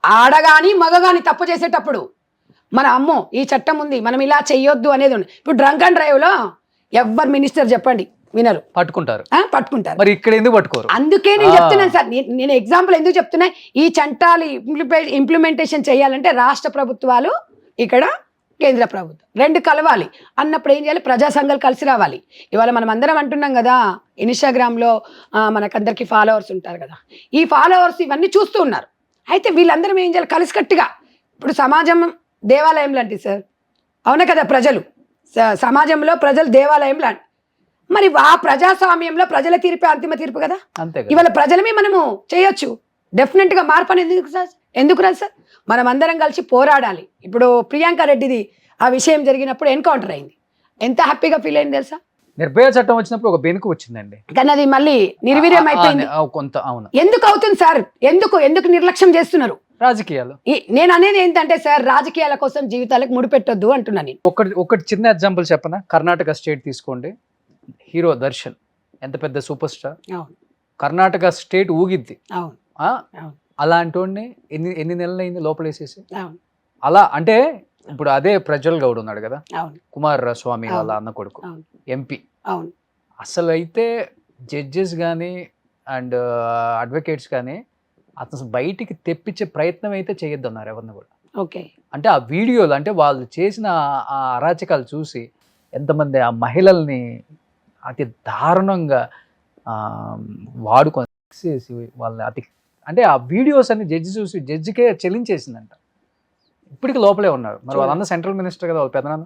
ఆడగాని మగగాని తప్పు చేసేటప్పుడు మన అమ్మో ఈ చట్టం ఉంది, మనం ఇలా చెయ్యొద్దు అనేది ఉంది. ఇప్పుడు డ్రంక్ అండ్ డ్రైవ్ లో ఎవ్వరు మినిస్టర్ చెప్పండి వినరు, పట్టుకుంటారు. మరి ఇక్కడ ఎందుకు పట్టుకోరు? అందుకే నేను చెప్తున్నాను సార్. నేను ఎగ్జాంపుల్ ఎందుకు చెప్తున్నా, ఈ చట్టాలు ఇంప్లిమెంటేషన్ చేయాలంటే రాష్ట్ర ప్రభుత్వాలు, ఇక్కడ కేంద్ర ప్రభుత్వం రెండు కలవాలి. అన్నప్పుడు ఏం చేయాలి? ప్రజా సంఘాలు కలిసి రావాలి. ఇవాళ మనం అందరం అంటున్నాం కదా, ఇన్స్టాగ్రామ్లో మనకందరికి ఫాలోవర్స్ ఉంటారు కదా, ఈ ఫాలోవర్స్ ఇవన్నీ చూస్తూ ఉన్నారు. అయితే వీళ్ళందరం ఏం చేయాలి? కలిసికట్టుగా. ఇప్పుడు సమాజం దేవాలయం లాంటిది సార్, అవునా కదా? ప్రజలు సమాజంలో ప్రజలు దేవాలయం లాంటి. మరి ఆ ప్రజాస్వామ్యంలో ప్రజల తీర్పే అంతిమ తీర్పు కదా. ఇవాళ ప్రజలమే మనము చేయొచ్చు. డెఫినెట్గా మార్పు అనేది ఎందుకు రాదు సార్? మనం అందరం కలిసి పోరాడాలి. ఇప్పుడు ప్రియాంక రెడ్డిది ఆ విషయం జరిగినప్పుడు ఎన్కౌంటర్ అయింది, ఎంత హ్యాపీగా ఫీల్ అయింది తెలుసా? నిర్భయ చట్టం వచ్చినప్పుడు ఒక బెనుకు వచ్చిందండి, కానీ అది మళ్ళీ నిర్వీర్యం అయిపోయింది. ఎందుకు అవుతుంది సార్? ఎందుకు నిర్లక్ష్యం చేస్తున్నారు రాజకీయాలు? నేను అనేది ఏంటంటే సార్, రాజకీయాల కోసం జీవితాలకు ముడిపెట్టొద్దు అంటున్నా నేను. ఒకటి చిన్న ఎగ్జాంపుల్ చెప్పనా? కర్ణాటక స్టేట్ తీసుకోండి, హీరో దర్శన్ ఎంత పెద్ద సూపర్ స్టార్, కర్ణాటక స్టేట్ ఊగిద్ది. అలాంటి వాడిని ఎన్ని నెలలు అయింది లోపలేసేసి. అలా అంటే ఇప్పుడు అదే ప్రజ్వల్ గౌడ్ ఉన్నాడు కదా, కుమార్ స్వామి వాళ్ళ అన్న కొడుకు, ఎంపీ. అసలు అయితే జడ్జెస్ కానీ అండ్ అడ్వకేట్స్ కానీ అతను బయటికి తెప్పించే ప్రయత్నం అయితే చేయొద్దన్నారు ఎవరిని కూడా. ఓకే, అంటే ఆ వీడియోలు, అంటే వాళ్ళు చేసిన ఆ అరాచకాలు చూసి ఎంతమంది ఆ మహిళల్ని అతి దారుణంగా వాడుకొని వాళ్ళని అతి, అంటే ఆ వీడియోస్ అన్ని జడ్జి చూసి జడ్జికే చెల్లించేసిందంట. ఇప్పటికి లోపలే ఉన్నారు. మరి వాళ్ళన్న సెంట్రల్ మినిస్టర్ కదా వాళ్ళ పెదనాన్న.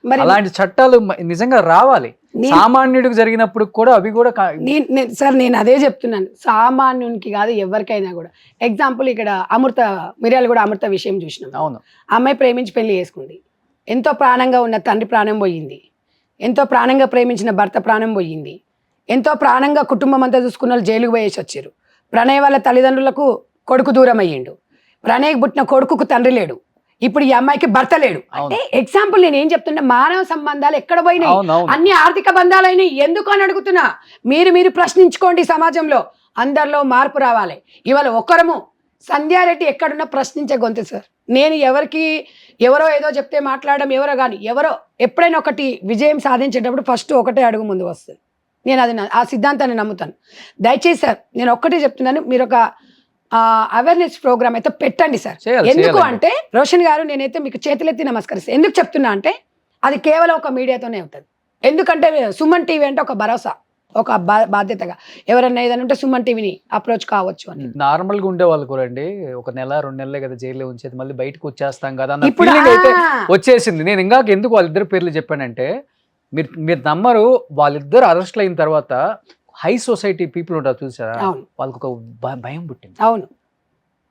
అలాంటి చట్టాలు నిజంగా రావాలి. సామాన్యుడికి జరిగినప్పుడు కూడా అవి కూడా సార్ నేను అదే చెప్తున్నాను, సామాన్యునికి కాదు ఎవరికైనా కూడా. ఎగ్జాంపుల్ ఇక్కడ మిర్యాలగూడ అమృత విషయం చూసినాం. అవును, అమ్మాయి ప్రేమించి పెళ్లి చేసుకుంది, ఎంతో ప్రాణంగా ఉన్న తండ్రి ప్రాణం పోయింది, ఎంతో ప్రాణంగా ప్రేమించిన భర్త ప్రాణం పోయింది, ఎంతో ప్రాణంగా కుటుంబం అంతా చూసుకున్న వాళ్ళు జైలుకు పోయేసి వచ్చారు. ప్రణయ్ వాళ్ళ తల్లిదండ్రులకు కొడుకు దూరం అయ్యిండు, ప్రణయ్కి పుట్టిన కొడుకుకు తండ్రి లేడు, ఇప్పుడు ఈ అమ్మాయికి భర్త లేడు. అంటే ఎగ్జాంపుల్ నేను ఏం చెప్తున్నా, మానవ సంబంధాలు ఎక్కడ పోయినాయి? అన్ని ఆర్థిక బంధాలైనాయి. ఎందుకు అని అడుగుతున్నా. మీరు ప్రశ్నించుకోండి. సమాజంలో అందరిలో మార్పు రావాలి. ఇవాళ ఒకరము సంధ్యారెడ్డి ఎక్కడున్నా ప్రశ్నించే గొంతు సార్. నేను ఎవరో ఏదో చెప్తే మాట్లాడడం, ఎవరో కానీ ఎవరో ఎప్పుడైనా ఒకటి విజయం సాధించేటప్పుడు ఫస్ట్ ఒకటే అడుగు ముందు వస్తుంది. నేను ఆ సిద్ధాంతాన్ని నమ్ముతాను. దయచేసి సార్ నేను ఒక్కటే చెప్తున్నాను, మీరు ఒక అవేర్నెస్ ప్రోగ్రామ్ అయితే పెట్టండి సార్. ఎందుకు అంటే రోషన్ గారు, నేనైతే మీకు చేతులెత్తి నమస్కరిస్తాను. ఎందుకు చెప్తున్నా అంటే అది కేవలం ఒక మీడియాతోనే అవుతుంది. ఎందుకంటే సుమన్ టీవీ అంటే ఒక భరోసా, ఒక బాధ్యతగా ఎవరన్నా ఏదైనా ఉంటే సుమన్ టీవీని అప్రోచ్ కావచ్చు అని. నార్మల్ గా ఉండే వాళ్ళు కూడా అండి, ఒక నెల 2 నెలలే కదా జైల్లో ఉంచేది, మళ్ళీ బయటకు వచ్చేస్తాం కదా అన్న ఫీలింగ్ అయితే వచ్చేసింది. నేను ఇంకా ఎందుకు వాళ్ళిద్దరు పేర్లు చెప్పానంటే, మీరు నమ్మరు, వాళ్ళిద్దరు అరెస్ట్లు అయిన తర్వాత హై సొసైటీ పీపుల్ ఉంటారు చూసారా, అవును వాళ్ళకి ఒక భయం పుట్టింది. అవును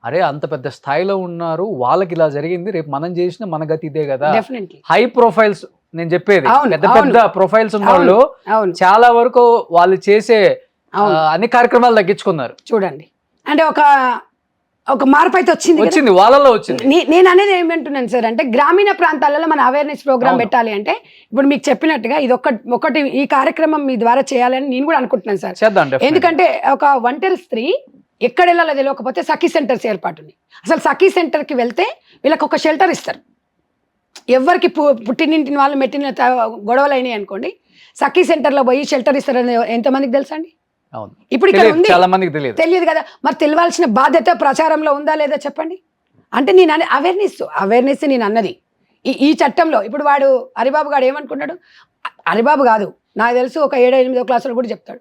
అరే అంత పెద్ద స్థాయిలో ఉన్నారు, వాళ్ళకి ఇలా జరిగింది, రేపు మనం చేసిన మన గతి ఇదే కదా. డెఫినెట్లీ హై ప్రొఫైల్స్ నేను చెప్పేది, అవును, పెద్ద అవును. పెద్ద ప్రొఫైల్స్ ఉన్న వాళ్ళు అవును చాలా వరకు వాళ్ళు చేసే అవును. అన్ని కార్యక్రమాలు తగ్గించుకున్నారు. చూడండి, అంటే ఒక మార్పు అయితే వచ్చింది కదా. వచ్చింది, వాళ్ళలో వచ్చింది. నేను అనేది ఏమంటున్నాను సార్ అంటే గ్రామీణ ప్రాంతాలలో మన అవేర్నెస్ ప్రోగ్రామ్ అవును. పెట్టాలి అంటే ఇప్పుడు మీకు చెప్పినట్టుగా ఇది ఒకటి ఈ కార్యక్రమం మీ ద్వారా చేయాలని నేను కూడా అనుకుంటున్నాను సార్. చేద్దాం definitely. ఎందుకంటే ఒక ఒంటరి స్త్రీ ఎక్కడ వెళ్ళాలో తెలియకపోతే సఖీ సెంటర్స్ ఏర్పాటు ఉన్నాయి. అసలు సఖీ సెంటర్కి వెళ్తే వీళ్ళకి ఒక షెల్టర్ ఇస్తారు. ఎవరికి పుట్టినింటిని వాళ్ళు మెట్టిన గొడవలు అయినాయి అనుకోండి, సఖీ సెంటర్లో పోయి షెల్టర్ ఇస్తారని ఎంతమందికి తెలుసా అండి? అవును, ఇప్పుడు ఇక్కడ ఉంది, చాలా మందికి తెలియదు కదా. మరి తెలియాల్సిన బాధ్యత ప్రచారంలో ఉందా లేదా చెప్పండి. అంటే నేను అవేర్నెస్ నేను అన్నది ఈ చట్టంలో. ఇప్పుడు వాడు హరిబాబు గారు ఏమనుకున్నాడు, హరిబాబు కాదు నాకు తెలుసు ఒక 7-8వ క్లాసులో కూడా చెప్తాడు,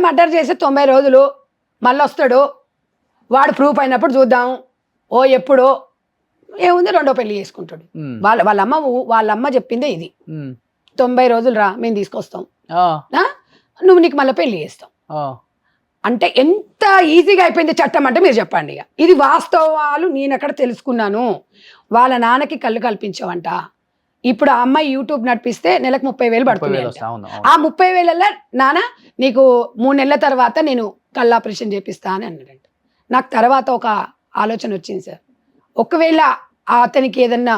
మర్డర్ చేసి 90 రోజులు మళ్ళీ వస్తాడు, వాడు ప్రూఫ్ అయినప్పుడు చూద్దాం, ఎప్పుడో ఏముంది రెండో పెళ్లి చేసుకుంటాడు. వాళ్ళమ్మ చెప్పిందే ఇది, 90 రోజులు రా మేము తీసుకొస్తాం, నీకు మళ్ళీ పెళ్లి చేస్తాం. అంటే ఎంత ఈజీగా అయిపోయింది చట్టం అంటే మీరు చెప్పండి. ఇక ఇది వాస్తవాలు నేను అక్కడ తెలుసుకున్నాను. వాళ్ళ నాన్నకి కళ్ళు కల్పించవంట. ఇప్పుడు ఆ అమ్మాయి యూట్యూబ్ నడిపిస్తే నెలకు 30,000 పడుతుంది. ఆ 30,000 నాన్న నీకు 3 నెలల తర్వాత నేను కళ్ళు ఆపరేషన్ చేపిస్తా అని అన్నాడంట. నాకు తర్వాత ఒక ఆలోచన వచ్చింది సార్, ఒకవేళ అతనికి ఏదన్నా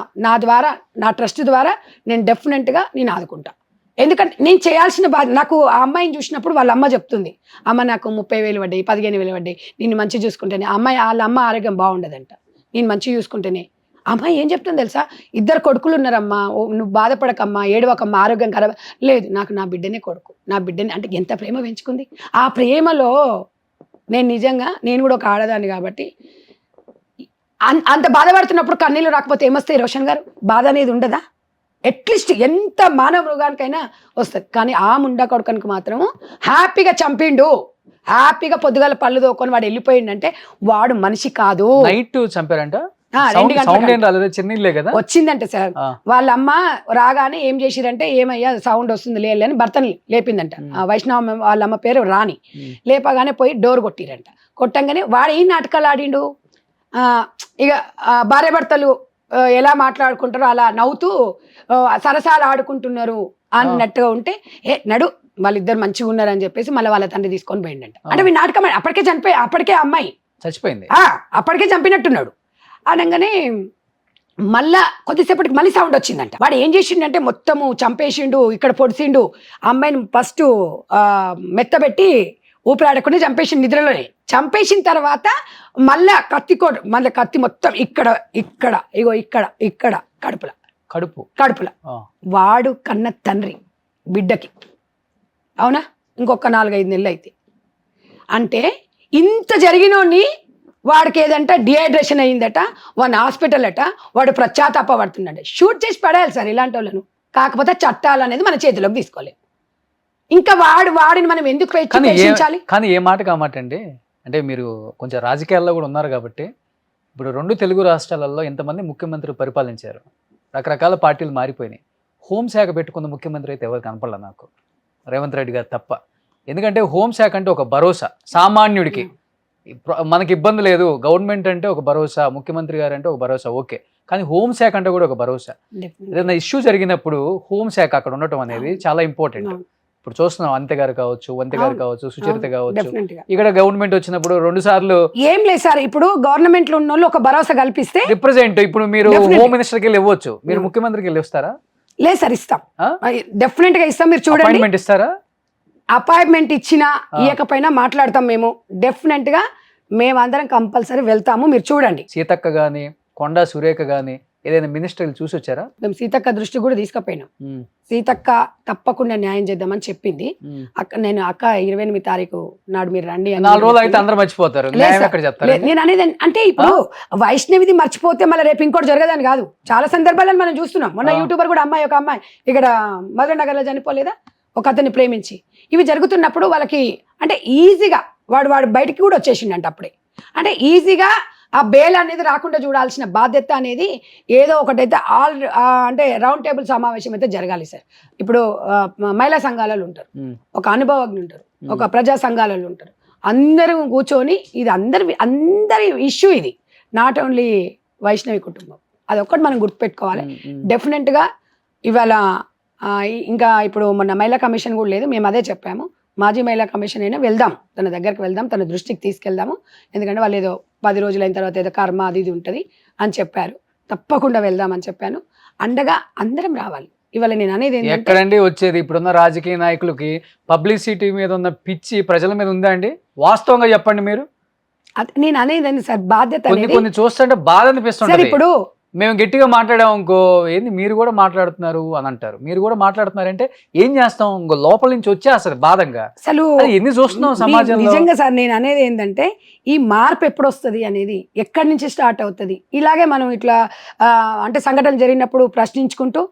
నా ట్రస్ట్ ద్వారా నేను డెఫినెట్గా నేను ఆదుకుంటా. ఎందుకంటే నేను చేయాల్సిన బాధ్యత. నాకు ఆ అమ్మాయిని చూసినప్పుడు వాళ్ళ అమ్మ చెప్తుంది, అమ్మ నాకు 30,000 పడ్డాయి, 15,000 పడ్డాయి, నిన్ను మంచిగా చూసుకుంటేనే. వాళ్ళ అమ్మ ఆరోగ్యం బాగుండదంట, నేను మంచిగా చూసుకుంటేనే. అమ్మాయి ఏం చెప్తుంది తెలుసా, 2 కొడుకులు ఉన్నారమ్మా, నువ్వు బాధపడకమ్మా, ఏడవకమ్మా, ఆరోగ్యం ఖరాబ్. లేదు, నాకు నా బిడ్డనే కొడుకు, నా బిడ్డని. అంటే ఎంత ప్రేమ పెంచుకుంది. ఆ ప్రేమలో నేను కూడా ఒక ఆడదాన్ని కాబట్టి అంత బాధపడుతున్నప్పుడు కన్నీళ్ళు రాకపోతే ఏమొస్తాయి రోషన్ గారు? బాధ అనేది ఉండదా? అట్లీస్ట్ ఎంత మానవ మృగానికైనా వస్తుంది. కానీ ఆ ముండా కొడుకనికి మాత్రం హ్యాపీగా చంపిండు, హ్యాపీగా పొద్దుగాల పళ్ళు తోకొని వాడు వెళ్ళిపోయిండంటే వాడు మనిషి కాదు. నైట్ చంపారంట, 2 గంటలకు వచ్చిందంటే సార్. వాళ్ళ అమ్మ రాగానే ఏం చేసిరంటే, ఏమయ్యా సౌండ్ వస్తుంది లేని భర్తని లేపిందంట. వైష్ణవ వాళ్ళ అమ్మ పేరు రాణి. లేపగానే పోయి డోర్ కొట్టిరంట. కొట్టంగానే వాడు ఏం నాటకాలు ఆడిండు, ఇక భార్య భర్తలు ఎలా మాట్లాడుకుంటారో అలా నవ్వుతూ సరసాలు ఆడుకుంటున్నారు అన్నట్టుగా ఉంటే, నడు వాళ్ళిద్దరు మంచిగా ఉన్నారని చెప్పేసి మళ్ళీ వాళ్ళ తండ్రి తీసుకొని పోయిండంట. అంటే మీ నాటకం అప్పటికే అమ్మాయి చచ్చిపోయింది, అప్పటికే చంపినట్టున్నాడు. అనగానే మళ్ళా కొద్దిసేపటికి మళ్ళీ సౌండ్ వచ్చిందంట. వాడు ఏం చేసిండంటే మొత్తము చంపేసిండు, ఇక్కడ పొడిసిండు, అమ్మాయిని ఫస్ట్ మెత్తబెట్టి ఊపిరాడకుండా చంపేసిండు నిద్రలోనే. చంపేసిన తర్వాత మళ్ళా కత్తి మొత్తం ఇక్కడ కడుపుల వాడు కన్న తండ్రి బిడ్డకి. అవునా? ఇంకొక 4-5 నెలలు అయితే. అంటే ఇంత జరిగినోడిని వాడికి ఏదంటే డిహైడ్రేషన్ అయిందట, వాడిని హాస్పిటల్ అట, వాడు పడుతుందంట. షూట్ చేసి పడేయాలి సార్ ఇలాంటి వాళ్ళను. కాకపోతే చట్టాలు అనేది మన చేతిలోకి తీసుకోలేదు. ఇంకా వాడిని మనం ఎందుకు ప్రయత్నించాలి? కానీ ఏ మాట కామాట అండి, అంటే మీరు కొంచెం రాజకీయాల్లో కూడా ఉన్నారు కాబట్టి, ఇప్పుడు 2 తెలుగు రాష్ట్రాలలో ఎంతమంది ముఖ్యమంత్రులు పరిపాలించారు, రకరకాల పార్టీలు మారిపోయినాయి. హోంశాఖ పెట్టుకున్న ముఖ్యమంత్రి అయితే ఎవరు కనపడలే నాకు, రేవంత్ రెడ్డి గారు తప్ప. ఎందుకంటే హోంశాఖ అంటే ఒక భరోసా సామాన్యుడికి. మనకి ఇబ్బంది లేదు, గవర్నమెంట్ అంటే ఒక భరోసా, ముఖ్యమంత్రి గారు అంటే ఒక భరోసా, ఓకే. కానీ హోంశాఖ అంటే కూడా ఒక భరోసా. ఏదైనా ఇష్యూ జరిగినప్పుడు హోంశాఖ అక్కడ ఉండటం అనేది చాలా ఇంపార్టెంట్. ఇప్పుడు చూస్తున్నాం అంతే గారు కావచ్చు, వంతె గారు కావచ్చు, సుచరిత కావచ్చు. ఇక్కడ గవర్నమెంట్ వచ్చినప్పుడు 2 సార్లు ఏం లేదు సార్. ఇప్పుడు గవర్నమెంట్ లో ఉన్న వాళ్ళు ఒక భరోసా కల్పిస్తే రిప్రజెంట్, ఇప్పుడు మీరు హోమ్ మినిస్టర్కి వెళ్ళి ఇవ్వచ్చు, మీరు ముఖ్యమంత్రికి వెళ్ళి వస్తారా? లేదు సార్, ఇస్తాం, డెఫినెట్ గా ఇస్తాం. మీరు చూడండి, అపాయింట్మెంట్ ఇస్తారా? అపాయింట్మెంట్ ఇచ్చినా ఇవ్వకపోయినా మాట్లాడతాం మేము. డెఫినెట్ గా మేమందరం కంపల్సరీ వెళ్తాము. మీరు చూడండి, సీతక్క గాని కొండా సురేఖ గాని ఏదైనా మినిస్టర్లు చూసి వచ్చారా? మేము సీతక్క దృష్టి కూడా తీసుకుపోయినాం. సీతక్క తప్పకుండా న్యాయం చేద్దామని చెప్పింది. నేను 28వ తారీఖు నాడు మీరు రండి. 4 రోజులు అయితే అందరూ మర్చిపోతారు. నేను అనేది అంటే ఇప్పుడు వైష్ణవిది మర్చిపోతే మళ్ళీ రేపు ఇంకోటి జరగదని కాదు. చాలా సందర్భాలను మనం చూస్తున్నాం. మొన్న యూట్యూబర్ కూడా ఒక అమ్మాయి ఇక్కడ మధుర నగర్ లో చనిపోలేదా, ఒక అతన్ని ప్రేమించి. ఇవి జరుగుతున్నప్పుడు వాళ్ళకి అంటే ఈజీగా వాడు బయటికి కూడా వచ్చేసిండంట అప్పుడే. అంటే ఈజీగా ఆ బెయిల్ అనేది రాకుండా చూడాల్సిన బాధ్యత అనేది ఏదో ఒకటైతే అంటే రౌండ్ టేబుల్ సమావేశం అయితే జరగాలి సార్. ఇప్పుడు మహిళా సంఘాలలో ఉంటారు, ఒక అనుభవజ్ఞ ఉంటారు, ఒక ప్రజా సంఘాలలో ఉంటారు, అందరూ కూర్చొని ఇది అందరి ఇష్యూ, ఇది నాట్ ఓన్లీ వైష్ణవి కుటుంబం, అదొక్కటి మనం గుర్తుపెట్టుకోవాలి. డెఫినెట్గా ఇవాళ ఇంకా ఇప్పుడు మొన్న మహిళా కమిషన్ కూడా లేదు, మేము అదే చెప్పాము, మాజీ మహిళా కమిషన్ అయినా వెళ్దాం, తన దగ్గరికి వెళ్దాం, తన దృష్టికి తీసుకెళ్దాము, ఎందుకంటే వాళ్ళు ఏదో 10 రోజులైన తర్వాత ఏదో కర్మ అది ఇది ఉంటుంది అని చెప్పారు, తప్పకుండా వెళ్దామని చెప్పాను. అండగా అందరం రావాలి. ఇవాళ నేను అనేది ఎక్కడండి వచ్చేది, ఇప్పుడున్న రాజకీయ నాయకులకి పబ్లిసిటీ మీద ఉన్న పిచ్చి ప్రజల మీద ఉందా అండి? వాస్తవంగా చెప్పండి మీరు. నేను అనేది సార్ బాధ్యత కొన్ని చూస్తుంటే బాధ అనిపిస్తుంది. ఇప్పుడు మేము గట్టిగా మాట్లాడాము ఇంకో ఏంది మీరు కూడా మాట్లాడుతున్నారు అని అంటారు. మీరు కూడా మాట్లాడుతున్నారంటే ఏం చేస్తాం, ఇంకో లోపల నుంచి వచ్చేస్తుంది బాధంగా. అసలు ఎన్ని చూస్తున్నాం సమాజంలో. నిజంగా సార్ నేను అనేది ఏంటంటే ఈ మార్పు ఎప్పుడు వస్తుంది అనేది, ఎక్కడి నుంచి స్టార్ట్ అవుతుంది. ఇలాగే మనం ఇట్లా అంటే సంఘటన జరిగినప్పుడు ప్రశ్నించుకుంటూ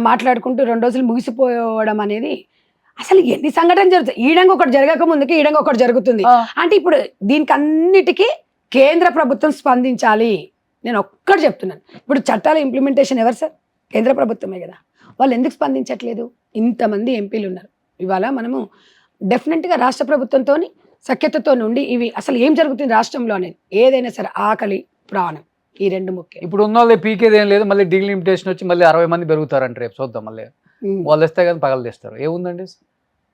మాట్లాడుకుంటూ 2 రోజులు ముగిసిపోవడం అనేది, అసలు ఎన్ని సంఘటనలు జరుగుతాయి. ఈడంగా ఒకటి జరగక ముందుకి ఈడంగా ఒకటి జరుగుతుంది అంటే ఇప్పుడు దీనికి అన్నిటికీ కేంద్ర ప్రభుత్వం స్పందించాలి. నేను ఒక్కటి చెప్తున్నాను, ఇప్పుడు చట్టాల ఇంప్లిమెంటేషన్ ఎవరు సార్? కేంద్ర ప్రభుత్వమే కదా. వాళ్ళు ఎందుకు స్పందించట్లేదు? ఇంతమంది ఎంపీలు ఉన్నారు. ఇవాళ మనము డెఫినెట్గా రాష్ట్ర ప్రభుత్వంతో సఖ్యతతో నుండి ఇవి అసలు ఏం జరుగుతుంది రాష్ట్రంలో అనేది, ఏదైనా సరే ఆకలి ప్రాణం ఈ 2 ముఖ్యం. ఇప్పుడు ఉన్న వాళ్ళు పీకేది ఏం లేదు, మళ్ళీ డీలిమిటేషన్ వచ్చి మళ్ళీ 60 మంది పెరుగుతారంట రేపు చూద్దాం. మళ్ళీ వాళ్ళు ఇస్తే కానీ పగలు తెస్తారు. ఏముందండి,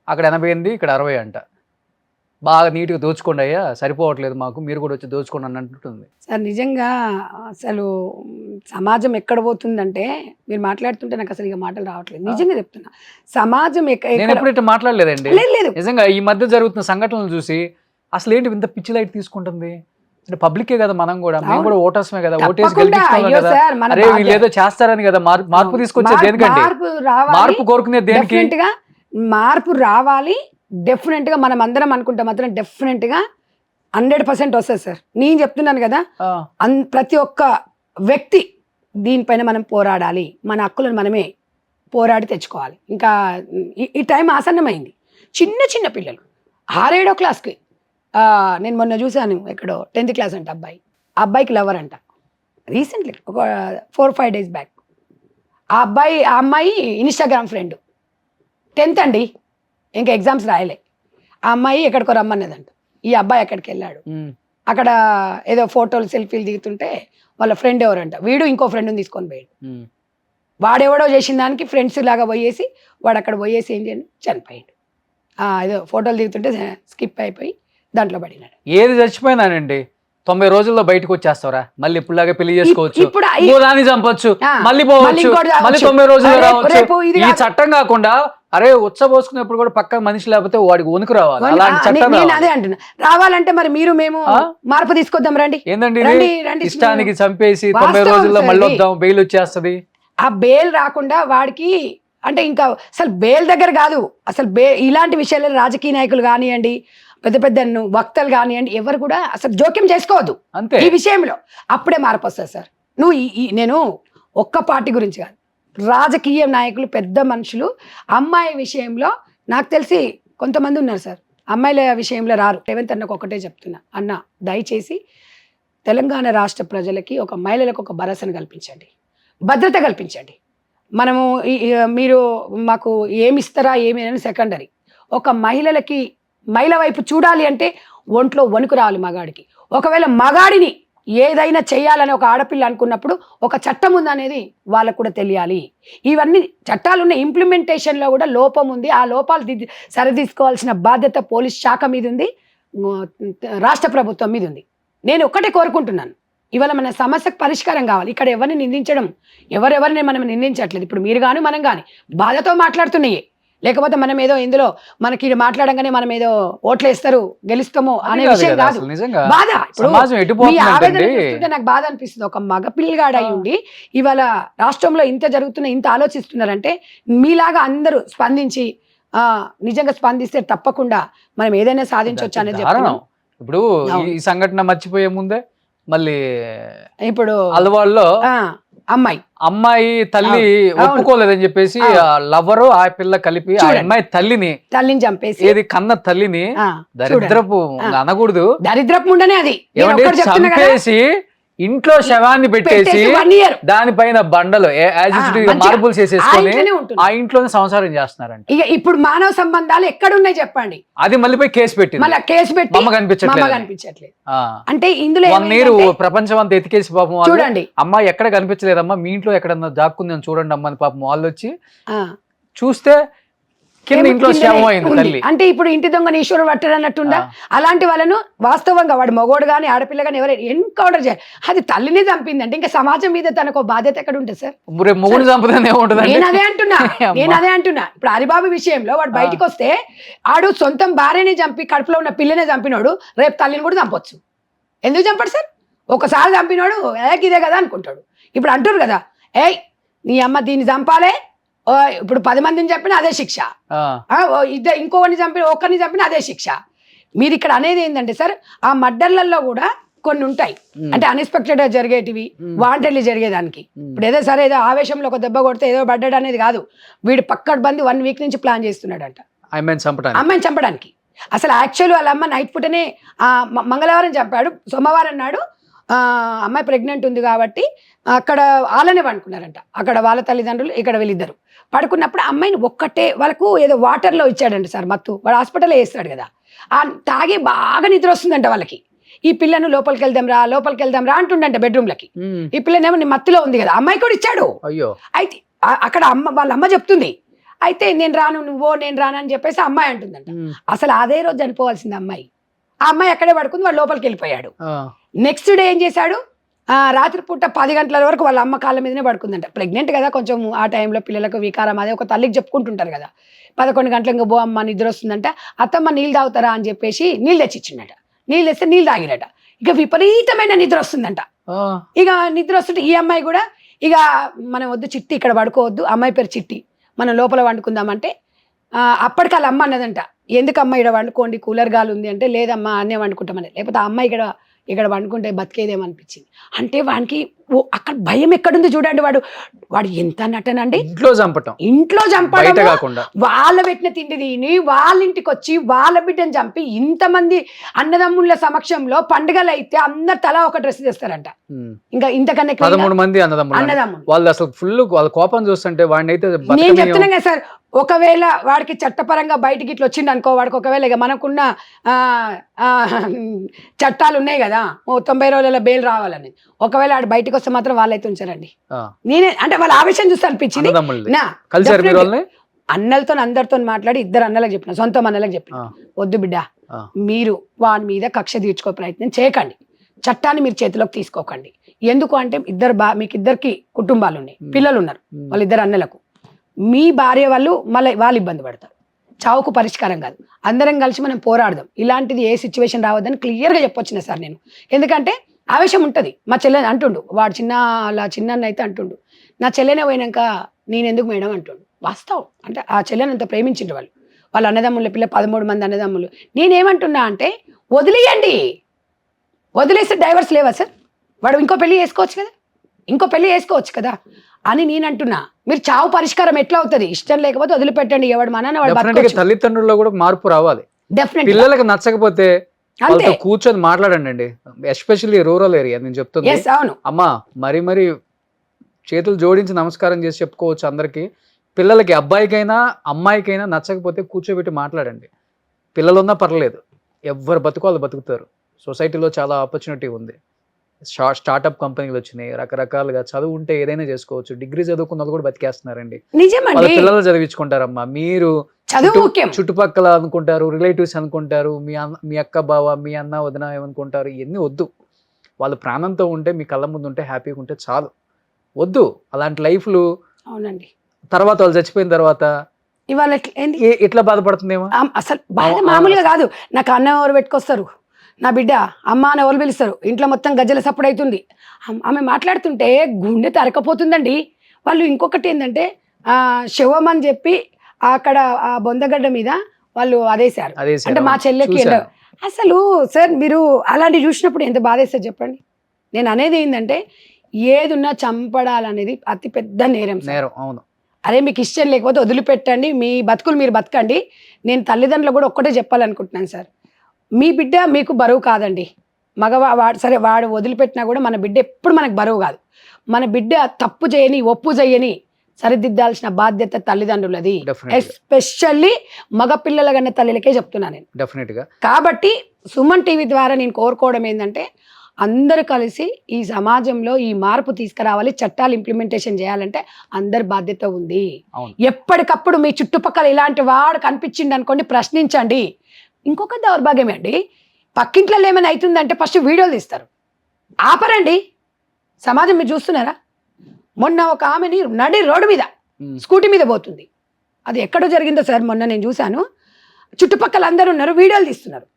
అక్కడ 88 ఇక్కడ 60 అంట. బాగా నీట్గా దోచుకోండి అయ్యా, సరిపోవట్లేదు మాకు, మీరు కూడా వచ్చి దోచుకోండి అన్నట్టుంది సార్. నిజంగా అసలు సమాజం ఎక్కడ పోతుందంటే, మీరు మాట్లాడుతుంటే నాకు అసలు ఇక మాటలు రావట్లేదు, నిజంగా చెప్తున్నా. సమాజం నేను ఎప్పుడు ఇట్లా మాట్లాడలేదండి. లేదు నిజంగా ఈ మధ్య జరుగుతున్న సంఘటనలు చూసి అసలు ఏంటి ఇంత పిచ్చి లైట్ తీసుకుంటుంది. అంటే పబ్లికే కదా, మనం కూడా ఓటర్స్మే కదా, ఓటేసి గెలిపించుకోవాలి కదా. అరే వీళ్ళు ఏదో చేస్తారని కదా మార్పు తీసుకొచ్చేది. దేనికండి మార్పు కోరుకునేది? దేనికి? మార్పు రావాలి. డెఫినెట్ గా మనం అందరం అనుకుంటే మాత్రం డెఫినెట్ గా 100% వస్తుంది సార్. నేను చెప్తున్నాను కదా, ప్రతి ఒక్క వ్యక్తి దీనిపైన మనం పోరాడాలి, మన హక్కులను మనమే పోరాడి తెచ్చుకోవాలి. ఇంకా ఈ టైం ఆసన్నమైంది. చిన్న పిల్లలు 6-7 క్లాస్కి, నేను మొన్న చూశాను ఎక్కడో 10th క్లాస్ అంట అబ్బాయి, ఆ అబ్బాయికి లవర్ అంట. రీసెంట్లీ ఒక 4-5 డేస్ బ్యాక్ ఆ అమ్మాయి ఇన్స్టాగ్రామ్ ఫ్రెండ్, 10th అండి, ఇంకా ఎగ్జామ్స్ రాయలే. ఆ అమ్మాయి ఎక్కడికో రమ్మన్నదంట, ఈ అబ్బాయి అక్కడికి వెళ్ళాడు. అక్కడ ఏదో ఫోటోలు సెల్ఫీలు దిగుతుంటే వాళ్ళ ఫ్రెండ్ ఎవరంట, వీడు ఇంకో ఫ్రెండ్ని తీసుకొని పోయాడు. వాడెవడో చేసిన దానికి ఫ్రెండ్స్ లాగా పోయేసి వాడు అక్కడ పోయేసి ఏం చేయండి చనిపోయాడు. ఏదో ఫోటోలు దిగుతుంటే స్కిప్ అయిపోయి దాంట్లో పడినాడు. ఏది చచ్చిపోయినానండి, 90 రోజుల్లో బయటకు వచ్చేస్తారా, మళ్ళీ ఇప్పుడులాగా పెళ్లి చేసుకోవచ్చు, దాన్ని చంపొచ్చు, మళ్ళీ పోవచ్చు, మళ్ళీ 90 రోజుల్లో రావచ్చు. ఈ చట్టం కాకుండా అరే ఉచ్చబోసుకునేప్పుడు కూడా పక్క మనిషి లేకపోతే వాడికి వణుకు రావాలి. అలాంటి చట్టం అదే అంటున్నా, రావాలంటే మరి మీరు మేము మార్పు తీసుకొద్దాం రండి. ఏందండి ఇష్టానికి చంపేసి 90 రోజుల్లో మళ్ళీ వద్దాం, బెయిల్ వచ్చేస్తుంది. ఆ బెయిల్ రాకుండా వాడికి అంటే ఇంకా అసలు బెయిల్ దగ్గర కాదు, అసలు ఇలాంటి విషయాలు రాజకీయ నాయకులు కానివ్వండి, పెద్ద వక్తలు కానివ్వండి, ఎవరు కూడా అసలు జోక్యం చేసుకోవద్దు అంతే ఈ విషయంలో. అప్పుడే మార్పు వస్తుంది సార్. నేను ఒక్క పార్టీ గురించి కాదు, రాజకీయ నాయకులు, పెద్ద మనుషులు అమ్మాయి విషయంలో నాకు తెలిసి కొంతమంది ఉన్నారు సార్, అమ్మాయిల విషయంలో రారు. రేవంత్ అన్నకు ఒకటే చెప్తున్నా, అన్న దయచేసి తెలంగాణ రాష్ట్ర ప్రజలకి మహిళలకు ఒక భరోసాను కల్పించండి, భద్రత కల్పించండి. మనము మీరు మాకు ఏమి ఇస్తారా ఏమి అని సెకండరీ, ఒక మహిళ వైపు చూడాలి అంటే ఒంట్లో వణుకు రావాలి మగాడికి. ఒకవేళ మగాడిని ఏదైనా చేయాలని ఒక ఆడపిల్ల అనుకున్నప్పుడు ఒక చట్టం ఉందనేది వాళ్ళకు కూడా తెలియాలి. ఇవన్నీ చట్టాలు ఉన్న ఇంప్లిమెంటేషన్లో కూడా లోపం ఉంది. ఆ లోపాలు సరిదీసుకోవాల్సిన బాధ్యత పోలీస్ శాఖ మీద ఉంది, రాష్ట్ర ప్రభుత్వం మీద ఉంది. నేను ఒక్కటే కోరుకుంటున్నాను, ఇవాళ మన సమస్యకు పరిష్కారం కావాలి. ఇక్కడ ఎవరిని నిందించడం, ఎవరెవరిని మనం నిందించట్లేదు. ఇప్పుడు మీరు కానీ మనం కానీ బాధతో మాట్లాడుతున్నాయి, లేకపోతే మనం ఏదో ఇందులో మనకి మాట్లాడంగానే మనం ఏదో ఓట్లు వేస్తారు గెలుస్తాము అనే విషయం కాదు. బాధ మీ ఆవేదన చూస్తుంటే నాకు బాధ అనిపిస్తుంది. ఒక మగ పిల్లగాడు అయి ఉండి ఇవాళ రాష్ట్రంలో ఇంత జరుగుతున్న, ఇంత ఆలోచిస్తున్నారంటే మీలాగా అందరూ స్పందించి నిజంగా స్పందిస్తే తప్పకుండా మనం ఏదైనా సాధించవచ్చు అనేది చెప్తున్నాం. ఇప్పుడు ఈ సంఘటన మర్చిపోయే ముందే మళ్ళీ ఇప్పుడు అలవాళ్ళలో అమ్మాయి తల్లి ఒప్పుకోలేదని చెప్పేసి లవరు ఆ పిల్ల కలిపి ఆ అమ్మాయి తల్లిని చంపేసి, ఏది కన్న తల్లిని దరిద్రపు అనకూడదు, దరిద్రపు ఉండనే అది చంపేసి ఇంట్లో శవాన్ని పెట్టేసి 1 year దానిపైన బండలు మంచిగా మార్బుల్స్ ఆ వేసేసుకొని ఇంట్లోనే ఉంటుంది. ఆ ఇంట్లోనే సంసారం చేస్తున్నారంట. ఇక ఇప్పుడు మానవ సంబంధాలు ఎక్కడున్నాయి చెప్పండి. అది మళ్ళీ పోయి కేసు పెట్టింది. మళ్ళీ కేసు పెట్టి మమ్మ కనిపించట్లేదు. కనిపించట్లేదు. అంటే ఇందులో 1 year ప్రపంచం అంతా ఎతికేసి పాపం వాళ్ళు, చూడండి అమ్మ ఎక్కడ కనిపించలేదమ్మా మీ ఇంట్లో ఎక్కడన్నా దాక్కుందని చూడండి అమ్మ అని పాపం వాళ్ళు వచ్చి ఆ, చూస్తే కింద ఇంట్లో కిందనే శవం అయింది ఉంది. తల్లి. అంటే ఇప్పుడు ఇంటి దొంగని ఈశ్వరుడు పట్టాడు అన్నట్టుందా. అలాంటి వాళ్ళను వాస్తవంగా వాడు మగోడు కానీ ఆడపిల్ల కానీ ఎవరైనా ఎన్కౌంటర్ చేయాలి. అది తల్లిని చంపింది అంటే ఇంకా సమాజం మీద తనకు బాధ్యత ఎక్కడ ఉంటుంది సార్. రేపు మొగుడు చంపదని ఏముంటుంది? నేను అదే అంటున్నా. ఇప్పుడు హరిబాబు విషయంలో వాడు బయటకు వస్తే ఆడు సొంతం భార్యని చంపి కడుపులో ఉన్న పిల్లనే చంపినోడు రేపు తల్లిని కూడా చంపొచ్చు. ఎందుకు చంపడు సార్? ఒకసారి చంపినోడు ఇదే కదా అనుకుంటాడు. ఇప్పుడు అంటారు కదా, ఏయ్ నీ అమ్మ దీన్ని చంపాలే, ఇప్పుడు 10 మందిని చంపినా అదే శిక్ష, ఇంకొకరిని చంపిన ఒక్కరిని చంపినా అదే శిక్ష. మీరు ఇక్కడ అనేది ఏంటంటే సార్, ఆ మర్డర్లలో కూడా కొన్ని ఉంటాయి. అంటే అన్ఎక్స్పెక్టెడ్ గా జరిగేటివి, వాంటెడ్లీ జరిగేదానికి. ఇప్పుడు ఏదో సరే ఏదో ఆవేశంలో ఒక దెబ్బ కొడితే ఏదో పడ్డాడు అనేది కాదు. వీడు పక్కడ్బంది 1 week నుంచి ప్లాన్ చేస్తున్నాడంట అమ్మాయిని చంపడానికి. అసలు యాక్చువల్ వాళ్ళ అమ్మ నైట్ పూటనే మంగళవారం చంపాడు, సోమవారం నాడు అమ్మాయి ప్రెగ్నెంట్ ఉంది కాబట్టి అక్కడ వాళ్ళనే పండుకున్నారంట. అక్కడ వాళ్ళ తల్లిదండ్రులు, ఇక్కడ వీళ్ళిద్దరు పడుకున్నప్పుడు అమ్మాయిని ఒక్కటే వాళ్ళకు ఏదో వాటర్లో ఇచ్చాడంట సార్ మత్తు. వాడు హాస్పిటల్లో వేస్తాడు కదా, ఆ తాగి బాగా నిద్ర వస్తుందంట వాళ్ళకి. ఈ పిల్లను లోపలికి వెళ్దాం రా అంటుండంట బెడ్రూమ్లకి. ఈ పిల్లనేమో మత్తులో ఉంది కదా, అమ్మాయి కూడా ఇచ్చాడు. అయితే అక్కడ వాళ్ళ అమ్మ చెప్తుంది, అయితే నేను రాను అని చెప్పేసి అమ్మాయి అంటుందంట. అసలు అదే రోజు చనిపోవాల్సింది అమ్మాయి. ఆ అమ్మాయి అక్కడే పడుకుంది, వాడు లోపలికి వెళ్ళిపోయాడు. నెక్స్ట్ డే ఏం చేశాడు, రాత్రిపూట 10 గంటల వరకు వాళ్ళ అమ్మ కాళ్ళ మీదనే పడుకుందంట. ప్రెగ్నెంట్ కదా, కొంచెం ఆ టైంలో పిల్లలకు వికారం అదే ఒక తల్లికి చెప్పుకుంటుంటారు కదా. 11 గంటలకు ఇంకా బో అమ్మ నిద్ర వస్తుందంట. అత్తమ్మ నీళ్ళు తాగుతారా అని చెప్పేసి నీళ్ళు తెచ్చిచ్చిండట. నీళ్ళు తెస్తే నీళ్ళు తాగిరట. ఇక విపరీతమైన నిద్ర వస్తుందంట. ఇక నిద్ర వస్తుంటే ఈ అమ్మాయి కూడా ఇక మనం వద్దు చిట్టి, ఇక్కడ పడుకోవద్దు, అమ్మాయి పేరు చిట్టి, మనం లోపల వండుకుందామంటే అప్పటికి వాళ్ళ అమ్మ అన్నదంట, ఎందుకమ్మా ఇక్కడ వండుకోండి, కూలర్ గాలి ఉంది అంటే, లేదమ్మా అన్నే వండుకుంటామని. లేకపోతే ఆ అమ్మాయి ఇక్కడ వండుకుంటే బతికేదేమనిపించింది. అంటే వానికి అక్కడ భయం ఎక్కడుంది చూడండి. వాడు ఎంత నటనండి. ఇంట్లో చంపడం, వాళ్ళ పెట్టిన తిండి తిని వాళ్ళ ఇంటికి వచ్చి వాళ్ళ బిడ్డను చంపి, ఇంతమంది అన్నదమ్ముల సమక్షంలో పండుగలు అయితే అందరు తలా ఒక డ్రెస్ చేస్తారంట. ఇంకా ఇంతకన్నా 13 మంది అన్నదమ్ములు వాళ్ళు అసలు ఫుల్ వాళ్ళ కోపం చూస్తుంటే వాడిని అయితే నేను చెప్తున్నా కదా సార్, ఒకవేళ వాడికి చట్టపరంగా బయటికి ఇట్లా వచ్చిండు అనుకో, వాడికి ఒకవేళ ఇక మనకున్న చట్టాలు ఉన్నాయి కదా 90 రోజుల బెయిల్ రావాలని, ఒకవేళ ఆడు బయటకు వస్తే మాత్రం వాళ్ళైతే ఉంచారండి. నేనే అంటే వాళ్ళ ఆవేశం చూస్తే అనిపించింది. అన్నలతో అందరితో మాట్లాడి 2 అన్నలకు చెప్పిన, సొంతం అన్నలకు చెప్పిన, వద్దు బిడ్డ మీరు వాడి మీద కక్ష తీర్చుకో ప్రయత్నం చేయకండి, చట్టాన్ని మీరు చేతిలోకి తీసుకోకండి. ఎందుకు అంటే మీకు ఇద్దరికి కుటుంబాలు ఉన్నాయి, పిల్లలు ఉన్నారు, వాళ్ళ 2 అన్నలకు. మీ భార్య వాళ్ళు వాళ్ళు ఇబ్బంది పడతారు. చావుకు పరిష్కారం కాదు, అందరం కలిసి మనం పోరాడదాం. ఇలాంటిది ఏ సిచ్యువేషన్ రావద్దని క్లియర్గా చెప్పొచ్చిన సార్ నేను. ఎందుకంటే ఆవేశం ఉంటుంది. మా చెల్లె అంటుండు, వాడు చిన్న అయితే అంటుండు, నా చెల్లెనే పోయినాక నేనెందుకు మేడం అంటుండు. వాస్తవం. అంటే ఆ చెల్లెని అంత ప్రేమించిండు వాళ్ళ అన్నదమ్ముల పిల్ల 13 మంది అన్నదమ్ములు. నేనేమంటున్నా అంటే వదిలేస్తే డైవర్స్ లేవా సార్? వాడు ఇంకో పెళ్లి చేసుకోవచ్చు కదా అని నేను అంటున్నా. మీరు చావు పరిష్కారం ఎట్లా అవుతుంది? ఇష్టం లేకపోతే వదిలిపెట్టండి, ఎవడు మన తల్లిదండ్రుల్లో కూడా మార్పు రావాలి. డెఫినెట్. పిల్లలకు నచ్చకపోతే కూర్చొని మాట్లాడండి. ఎస్పెషల్లీ రూరల్ ఏరియా నేను చెప్తుంది. అమ్మా మరి చేతులు జోడించి నమస్కారం చేసి చెప్పుకోవచ్చు అందరికి. పిల్లలకి అబ్బాయికైనా అమ్మాయికైనా నచ్చకపోతే కూర్చోబెట్టి మాట్లాడండి. పిల్లలున్నా పర్లేదు, ఎవరు బతుకోవాలి బతుకుతారు. సొసైటీలో చాలా ఆపర్చునిటీ ఉంది. స్టార్ట్అప్ కంపెనీలు వచ్చినాయి, రకరకాలుగా చదువు ఉంటే ఏదైనా చేసుకోవచ్చు. డిగ్రీ చదువుకున్న వాళ్ళు కూడా బతికేస్తున్నారండి. వాళ్ళ పిల్లలు చదివించుకుంటారమ్మా. మీరు చుట్టుపక్కల అనుకుంటారు, రిలేటివ్స్ అనుకుంటారు, మీ అక్క బావ, మీ అన్న వదిన ఏమనుకుంటారు, ఇవన్నీ వద్దు. వాళ్ళు ప్రాణంతో ఉంటే మీ కళ్ళ ముందు ఉంటే హ్యాపీగా ఉంటే చాలు. వద్దు అలాంటి లైఫ్లు. అవునండి. తర్వాత వాళ్ళు చచ్చిపోయిన తర్వాత ఇవాళ ఎట్లా బాధపడుతుందేమో. అసలు బాధ మామూలుగా కాదు. నాకు అన్నం ఎవరు పెట్టుకొస్తారు, నా బిడ్డ అమ్మ అని ఎవరు పిలుస్తారు, ఇంట్లో మొత్తం గజ్జల సప్పుడు అవుతుంది. ఆమె మాట్లాడుతుంటే గుండె తరకపోతుందండి. వాళ్ళు ఇంకొకటి ఏంటంటే శవం అని చెప్పి అక్కడ ఆ బొందగడ్డ మీద వాళ్ళు అదేశారు. అంటే మా చెల్లెకి అసలు సార్ మీరు అలాంటివి చూసినప్పుడు ఎంత బాధేస్తారు చెప్పండి. నేను అనేది ఏంటంటే ఏదున్నా చంపడాలనేది అతి పెద్ద నేరం. అవును. అరే మీకు ఇష్టం లేకపోతే వదిలిపెట్టండి, మీ బతుకులు మీరు బతకండి. నేను తల్లిదండ్రులు కూడా ఒక్కటే చెప్పాలనుకుంటున్నాను సార్, మీ బిడ్డ మీకు బరువు కాదండి. వాడు సరే వాడు వదిలిపెట్టినా కూడా మన బిడ్డ ఎప్పుడు మనకు బరువు కాదు. మన బిడ్డ తప్పు చేయని ఒప్పు చేయని సరిదిద్దాల్సిన బాధ్యత తల్లిదండ్రులది. Definitely. ఎస్పెషల్లీ మగపిల్లల కన్నా తల్లిలకే చెప్తున్నా నేను. డెఫినెట్గా కాబట్టి సుమన్ టీవీ ద్వారా నేను కోరుకోవడం ఏంటంటే అందరూ కలిసి ఈ సమాజంలో ఈ మార్పు తీసుకురావాలి. చట్టాలు ఇంప్లిమెంటేషన్ చేయాలంటే అందరి బాధ్యత ఉంది. అవును. ఎప్పటికప్పుడు మీ చుట్టుపక్కల ఇలాంటి వాడు కనిపించింది అనుకోండి, ప్రశ్నించండి. ఇంకొక దౌర్భాగ్యం అండి, పక్కింట్లో ఏమైనా అవుతుందంటే ఫస్ట్ వీడియోలు తీస్తారు. ఆపరండి. సమాజం మీరు చూస్తున్నారా? మొన్న ఒక ఆమెని నడి రోడ్డు మీద స్కూటీ మీద పోతుంది. అది ఎక్కడో జరిగిందో సార్, మొన్న నేను చూశాను. చుట్టుపక్కల అందరూ ఉన్నారు, వీడియోలు తీస్తున్నారు.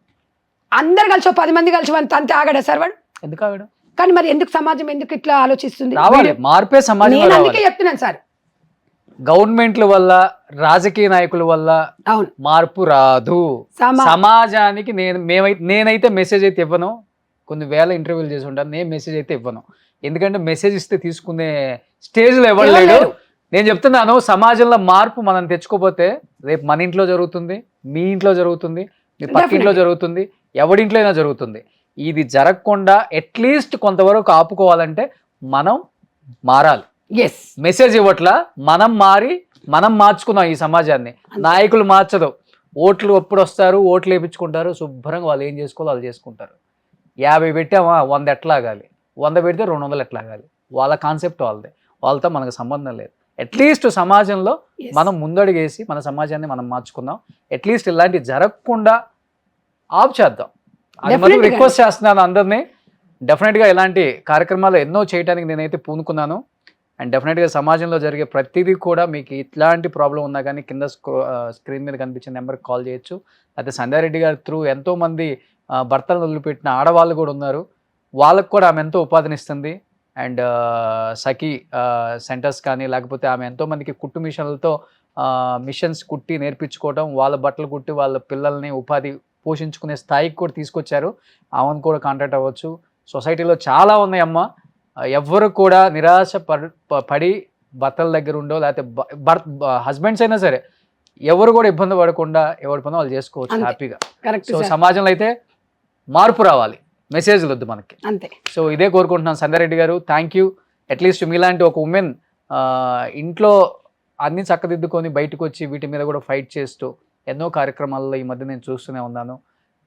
అందరు కలిసి 10 మంది కలిసి అంతే ఆగడా సార్ వాడు? ఎందుకు ఆవిడ కానీ మరి ఎందుకు సమాజం ఎందుకు ఇట్లా ఆలోచిస్తుంది? రావాలి, మార్పే సమాజం. నేను అందుకే చెప్తున్నాను సార్, గవర్నమెంట్ల వల్ల, రాజకీయ నాయకుల వల్ల అవును మార్పు రాదు. సమాజానికి నేనైతే మెసేజ్ అయితే ఇవ్వను. కొన్ని వేల ఇంటర్వ్యూలు చేసి ఉంటాను, నేను మెసేజ్ అయితే ఇవ్వను. ఎందుకంటే మెసేజ్ ఇస్తే తీసుకునే స్టేజ్లో ఎవరు లేడు. నేను చెప్తున్నాను, సమాజంలో మార్పు మనం తెచ్చుకోపోతే రేపు మన ఇంట్లో జరుగుతుంది, మీ ఇంట్లో జరుగుతుంది, మీ పక్కింట్లో జరుగుతుంది, ఎవడింట్లో అయినా జరుగుతుంది. ఇది జరగకుండా అట్లీస్ట్ కొంతవరకు ఆపుకోవాలంటే మనం మారాలి. మెసేజ్ ఇవ్వట్లా, మనం మారి మనం మార్చుకున్నాం ఈ సమాజాన్ని. నాయకులు మార్చదు. ఓట్లు ఎప్పుడు వస్తారు, ఓట్లు వేయించుకుంటారు, శుభ్రంగా వాళ్ళు ఏం చేసుకోవాలో వాళ్ళు చేసుకుంటారు. 50 పెట్టామా 100 ఎట్లా ఆగాలి, 100 పెడితే 200 ఎట్లా ఆగాలి, వాళ్ళ కాన్సెప్ట్ వాళ్ళదే. వాళ్ళతో మనకు సంబంధం లేదు. అట్లీస్ట్ సమాజంలో మనం ముందడుగేసి మన సమాజాన్ని మనం మార్చుకుందాం. అట్లీస్ట్ ఇలాంటివి జరగకుండా ఆఫ్ చేద్దాం. అది మనం రిక్వెస్ట్ చేస్తున్నాను అందరినీ. డెఫినెట్గా ఇలాంటి కార్యక్రమాలు ఎన్నో చేయడానికి నేనైతే పూనుకున్నాను. అండ్ డెఫినెట్గా సమాజంలో జరిగే ప్రతిదీ కూడా మీకు ఇట్లాంటి ప్రాబ్లం ఉన్నా కానీ కింద స్క్రీన్ మీద కనిపించిన నెంబర్కి కాల్ చేయొచ్చు. అయితే సంధ్యారెడ్డి గారి త్రూ ఎంతోమంది భర్తలను వదిలిపెట్టిన ఆడవాళ్ళు కూడా ఉన్నారు. వాళ్ళకు కూడా ఆమె ఎంతో ఉపాధినిస్తుంది. అండ్ సఖీ సెంటర్స్ కానీ, లేకపోతే ఆమె ఎంతోమందికి కుట్టు మిషన్లతో మిషన్స్ కుట్టి నేర్పించుకోవడం, వాళ్ళ బట్టలు కుట్టి వాళ్ళ పిల్లల్ని ఉపాధి పోషించుకునే స్థాయికి కూడా తీసుకొచ్చారు. ఆమెను కూడా కాంటాక్ట్ అవ్వచ్చు. సొసైటీలో చాలా ఉన్నాయి అమ్మ. ఎవ్వరు కూడా నిరాశ పడి భర్తల దగ్గర ఉండో, లేకపోతే హస్బెండ్స్ అయినా సరే ఎవరు కూడా ఇబ్బంది పడకుండా ఎవరి పని వాళ్ళు చేసుకోవచ్చు హ్యాపీగా. సో సమాజంలో అయితే మార్పు రావాలి, మెసేజ్లు వద్దు మనకి అంతే. సో ఇదే కోరుకుంటున్నాను సంధ్యారెడ్డి గారు. Thank you. అట్లీస్ట్ మీలాంటి ఒక ఉమెన్ ఇంట్లో అన్ని చక్కదిద్దుకొని బయటకు వచ్చి వీటి మీద కూడా ఫైట్ చేస్తూ ఎన్నో కార్యక్రమాల్లో ఈ మధ్య నేను చూస్తూనే ఉన్నాను.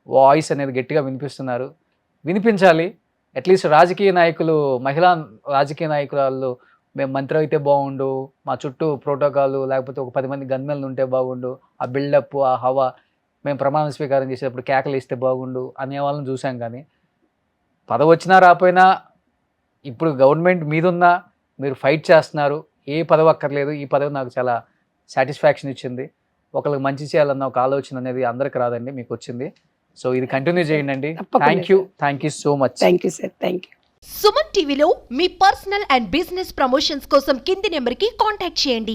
వాయిస్ అనేది గట్టిగా వినిపిస్తున్నారు, వినిపించాలి. అట్లీస్ట్ రాజకీయ నాయకులు, మహిళా రాజకీయ నాయకురాళ్ళు, మేము మంత్రి అయితే బాగుండు, మా చుట్టూ ప్రోటోకాల్, లేకపోతే ఒక 10 మంది గన్మెన్లు ఉంటే బాగుండు, ఆ బిల్డప్, ఆ హవా, మేము ప్రమాణ స్వీకారం చేసేటప్పుడు కేకలు ఇస్తే బాగుండు అనే వాళ్ళని చూసాం. కానీ పదవి వచ్చినా రాపోయినా ఇప్పుడు గవర్నమెంట్ మీదున్నా మీరు ఫైట్ చేస్తున్నారు. ఏ పదవి అక్కర్లేదు, ఈ పదవి నాకు చాలా సాటిస్ఫాక్షన్ ఇచ్చింది. ఒకరికి మంచి చేయాలన్న ఒక ఆలోచన అనేది అందరికి రాదండి, మీకు వచ్చింది. సో ఇది కంటిన్యూ చేయండి. Thank you so much. Thank you sir. Thank you. Suman టీవీలో మీ పర్సనల్ అండ్ బిజినెస్ ప్రమోషన్స్ కోసం కింది నెంబర్కి కాంటాక్ట్ చేయండి.